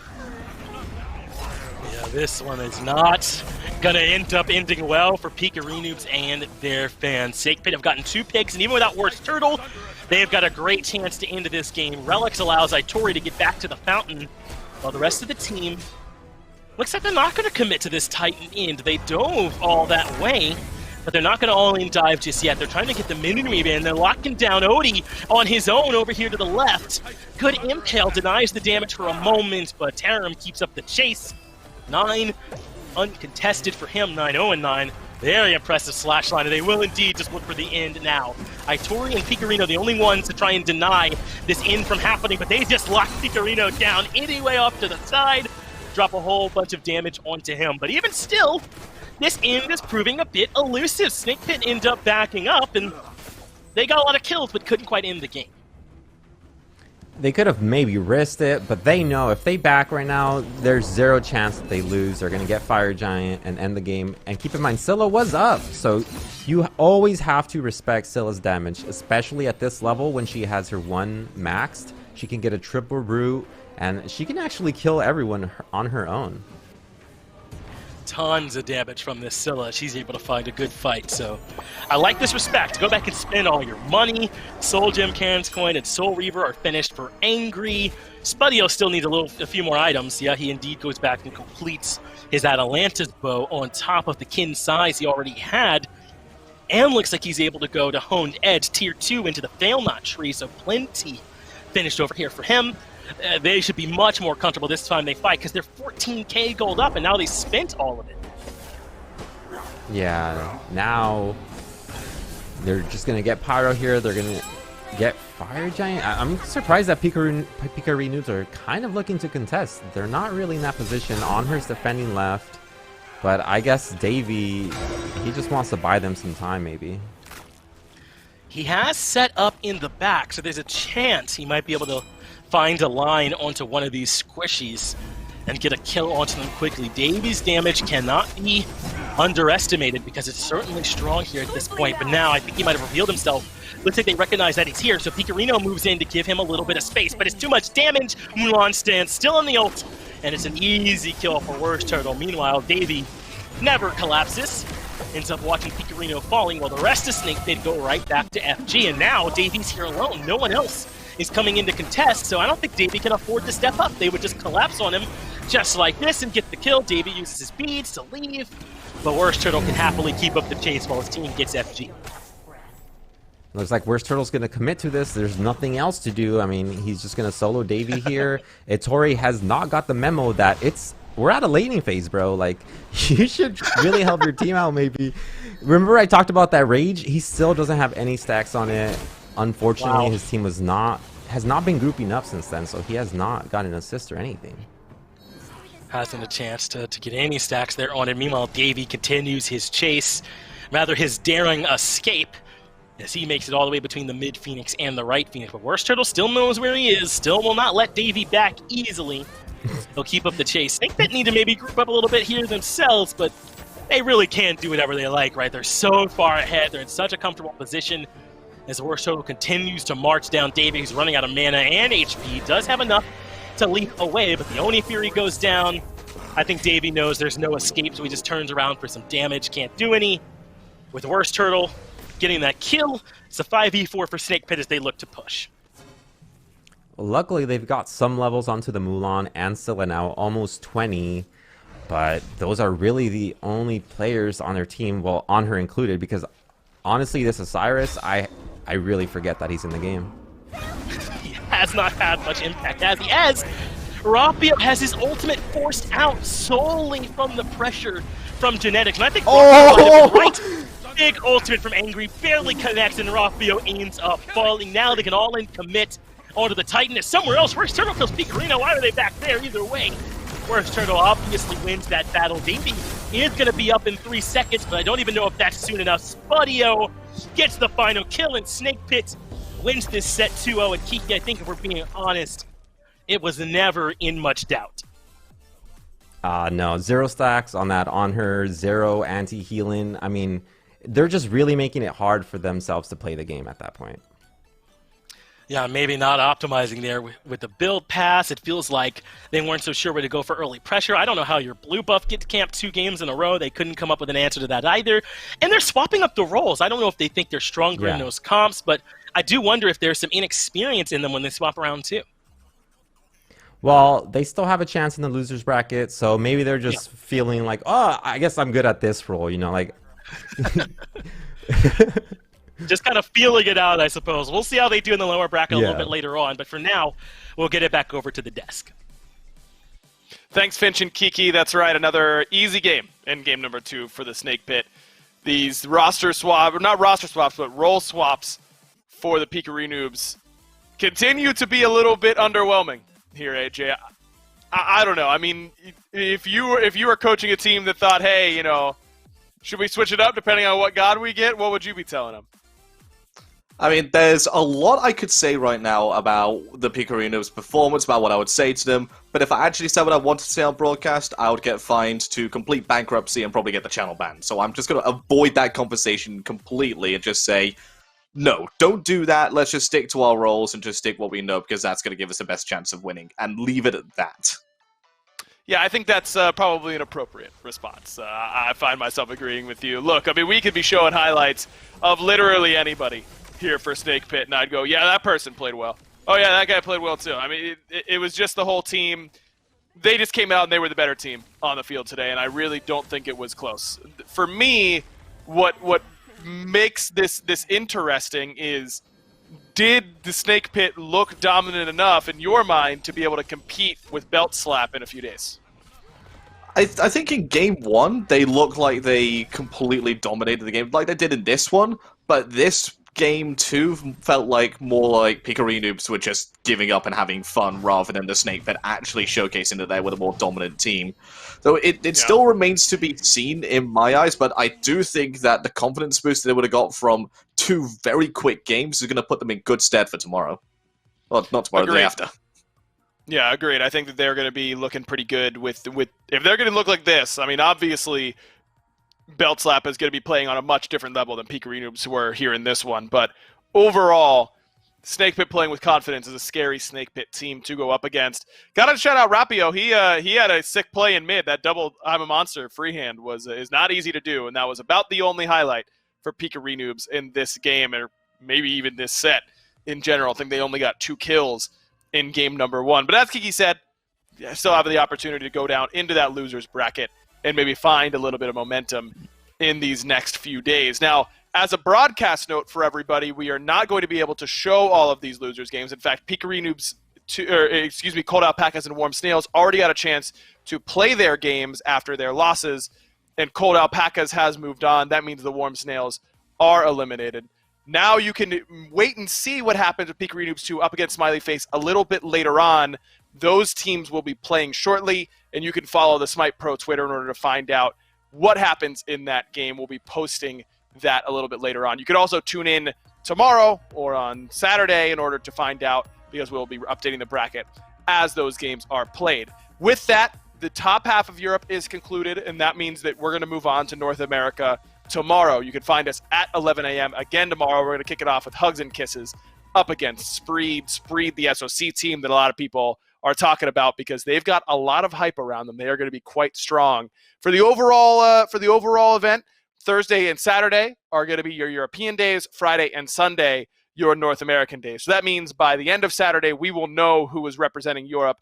Yeah, this one is not gonna end up ending well for Pikarinoobs and their fans. Snake Pit have gotten 2 picks, and even without Worst Turtle, they've got a great chance to end this game. Relics allows Itori to get back to the fountain, while the rest of the team looks like they're not gonna commit to this Titan end. They dove all that way, but they're not gonna all-in dive just yet. They're trying to get the mini-weave in. They're locking down Odie on his own over here to the left. Good Impale denies the damage for a moment, but Tarum keeps up the chase. 9 uncontested for him, 9-0-9. Very impressive slash line, and they will indeed just look for the end now. Itori and Pikarino, the only ones to try and deny this end from happening, but they just lock Pikarino down anyway off to the side, drop a whole bunch of damage onto him. But even still, this end is proving a bit elusive. Snake Pit end up backing up, and they got a lot of kills, but couldn't quite end the game. They could have maybe risked it, but they know if they back right now, there's zero chance that they lose. They're going to get Fire Giant and end the game. And keep in mind, Scylla was up, so you always have to respect Scylla's damage, especially at this level when she has her 1 maxed. She can get a triple root, and she can actually kill everyone on her own. Tons of damage from this Scylla. She's able to find a good fight, so I like this respect. Go back and spend all your money. Soul Gem, Karen's Coin, and Soul Reaver are finished for Angry. Spudio still needs a few more items. Yeah, he indeed goes back and completes his Atalanta's bow on top of the kin size he already had. And looks like he's able to go to Honed Edge Tier 2 into the Fail Not tree, so plenty finished over here for him. They should be much more comfortable this time they fight because they're 14k gold up and now they spent all of it. Yeah, now they're just going to get Pyro here. They're going to get Fire Giant. I'm surprised that Pikarinoobs are kind of looking to contest. They're not really in that position. Onher's defending left, but I guess Davey, he just wants to buy them some time maybe. He has set up in the back, so there's a chance he might be able to find a line onto one of these squishies and get a kill onto them quickly. Davey's damage cannot be underestimated because it's certainly strong here at this point, but now I think he might have revealed himself. Looks like they recognize that he's here, so Pikarino moves in to give him a little bit of space, but it's too much damage. Mulan stands still on the ult, and it's an easy kill for Worst Turtle. Meanwhile, Davey never collapses. Ends up watching Pikarino falling while the rest of Snake Pit go right back to FG, and now Davey's here alone. No one else is coming in to contest, so I don't think Davey can afford to step up. They would just collapse on him just like this and get the kill. Davey uses his beads to leave, but Worst Turtle can happily keep up the chase while his team gets FG. Looks like Worst Turtle's going to commit to this. There's nothing else to do. I mean, he's just going to solo Davey here. Itori has not got the memo that we're at a laning phase, bro. Like, you should really help your team out, maybe. Remember I talked about that Rage? He still doesn't have any stacks on it. Unfortunately, Wow. His team has not been grouping up since then, so he has not gotten an assist or anything. Hasn't a chance to get any stacks there on it. Meanwhile, Davey continues his chase, rather his daring escape, as he makes it all the way between the mid Phoenix and the right Phoenix. But Worst Turtle still knows where he is, still will not let Davey back easily. They'll keep up the chase. Snake Pit need to maybe group up a little bit here themselves, but they really can't do whatever they like, right? They're so far ahead. They're in such a comfortable position. As the Worst Turtle continues to march down Davey, who's running out of mana and HP, does have enough to leap away, but the Oni Fury goes down. I think Davey knows there's no escape, so he just turns around for some damage. Can't do any. With Worst Turtle getting that kill, it's a 5v4 for Snake Pit as they look to push. Well, luckily, they've got some levels onto the Mulan and Scylla now, almost 20. But those are really the only players on their team, well, on her included, because honestly, this Osiris, I really forget that he's in the game. He has not had much impact as he has. Rapio has his ultimate forced out solely from the pressure from genetics. And I think Rapio right. Big ultimate from Angry barely connects, and Rapio ends up falling. Now they can all in commit onto the Titan. Is somewhere else. Worst Turtle kills Pikarino. Why are they back there? Either way, Worst Turtle obviously wins that battle. Davey is going to be up in 3 seconds, but I don't even know if that's soon enough. Spudio gets the final kill, and Snake Pit wins this set 2-0. And Kiki, I think if we're being honest, it was never in much doubt. No, 0 stacks on that on her, 0 anti-healing. I mean, they're just really making it hard for themselves to play the game at that point. Yeah, maybe not optimizing there with the build pass. It feels like they weren't so sure where to go for early pressure. I don't know how your blue buff gets camped 2 games in a row. They couldn't come up with an answer to that either. And they're swapping up the roles. I don't know if they think they're stronger in those comps, but I do wonder if there's some inexperience in them when they swap around too. Well, they still have a chance in the losers bracket, so maybe they're just feeling like, oh, I guess I'm good at this role, you know, like... Just kind of feeling it out, I suppose. We'll see how they do in the lower bracket a little bit later on, but for now, we'll get it back over to the desk. Thanks, Finch and Kiki. That's right, another easy game in game number 2 for the Snake Pit. These roster swaps, not roster swaps, but role swaps for the Pikarinoobs continue to be a little bit underwhelming here, AJ. I don't know. I mean, if you were coaching a team that thought, hey, you know, Should we switch it up depending on what god we get? What would you be telling them? I mean, there's a lot I could say right now about the Pikarinoobs' performance, about what I would say to them, but if I actually said what I wanted to say on broadcast, I would get fined to complete bankruptcy and probably get the channel banned. So I'm just going to avoid that conversation completely and just say, no, don't do that. Let's just stick to our roles and just stick what we know, because that's going to give us the best chance of winning, and leave it at that. Yeah, I think that's probably an appropriate response. I find myself agreeing with you. Look, I mean, we could be showing highlights of literally anybody here for Snake Pit, and I'd go, yeah, that person played well. Oh, yeah, that guy played well, too. I mean, it was just the whole team. They just came out and they were the better team on the field today, and I really don't think it was close. For me, what makes this interesting is, did the Snake Pit look dominant enough in your mind to be able to compete with Belt Slap in a few days? I think in Game 1, they looked like they completely dominated the game, like they did in this one, but this Game 2 felt like more like Pikarinoobs were just giving up and having fun rather than the Snake Pit actually showcasing that they were the more dominant team. So it still remains to be seen in my eyes, but I do think that the confidence boost they would have got from 2 very quick games is going to put them in good stead for tomorrow. Well, not tomorrow, the day after. Yeah, agreed. I think that they're going to be looking pretty good with if they're going to look like this. I mean, obviously, Belt Slap is going to be playing on a much different level than Pikarinoobs were here in this one. But overall, Snake Pit playing with confidence is a scary Snake Pit team to go up against. Got to shout out Rapio. He had a sick play in mid. That double I'm a Monster freehand is not easy to do, and that was about the only highlight for Pikarinoobs in this game, or maybe even this set in general. I think they only got 2 kills in game number 1. But as Kiki said, I still have the opportunity to go down into that loser's bracket and maybe find a little bit of momentum in these next few days. Now, as a broadcast note for everybody, we are not going to be able to show all of these losers games. In fact, Pikarinoobs, Cold Alpacas and Warm Snails already got a chance to play their games after their losses, and Cold Alpacas has moved on. That means the Warm Snails are eliminated. Now you can wait and see what happens with Pikarinoobs 2 up against Smiley Face a little bit later on. Those teams will be playing shortly, and you can follow the Smite Pro Twitter in order to find out what happens in that game. We'll be posting that a little bit later on. You can also tune in tomorrow or on Saturday in order to find out, because we'll be updating the bracket as those games are played. With that, the top half of Europe is concluded, and that means that we're going to move on to North America tomorrow. You can find us at 11 a.m. again tomorrow. We're going to kick it off with Hugs and Kisses up against Spreed, the SOC team that a lot of people are talking about because they've got a lot of hype around them. They are going to be quite strong. For the overall event, Thursday and Saturday are going to be your European days. Friday and Sunday, your North American days. So that means by the end of Saturday, we will know who is representing Europe,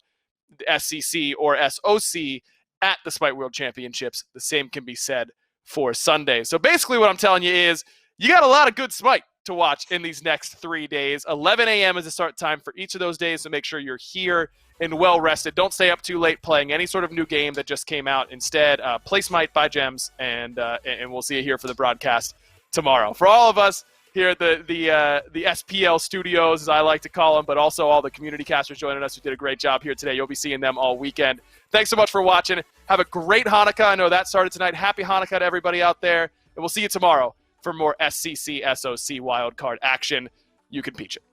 the SCC or SOC, at the Smite World Championships. The same can be said for Sunday. So basically what I'm telling you is you got a lot of good Smite to watch in these next 3 days. 11 a.m. is the start time for each of those days, so make sure you're here and well rested. Don't stay up too late playing any sort of new game that just came out. Instead, play Smite, buy gems, and we'll see you here for the broadcast tomorrow. For all of us here at the SPL studios, as I like to call them, but also all the community casters joining us who did a great job here today. You'll be seeing them all weekend. Thanks so much for watching. Have a great Hanukkah. I know that started tonight. Happy Hanukkah to everybody out there. And we'll see you tomorrow for more SCC SOC Wildcard action. You can peach it.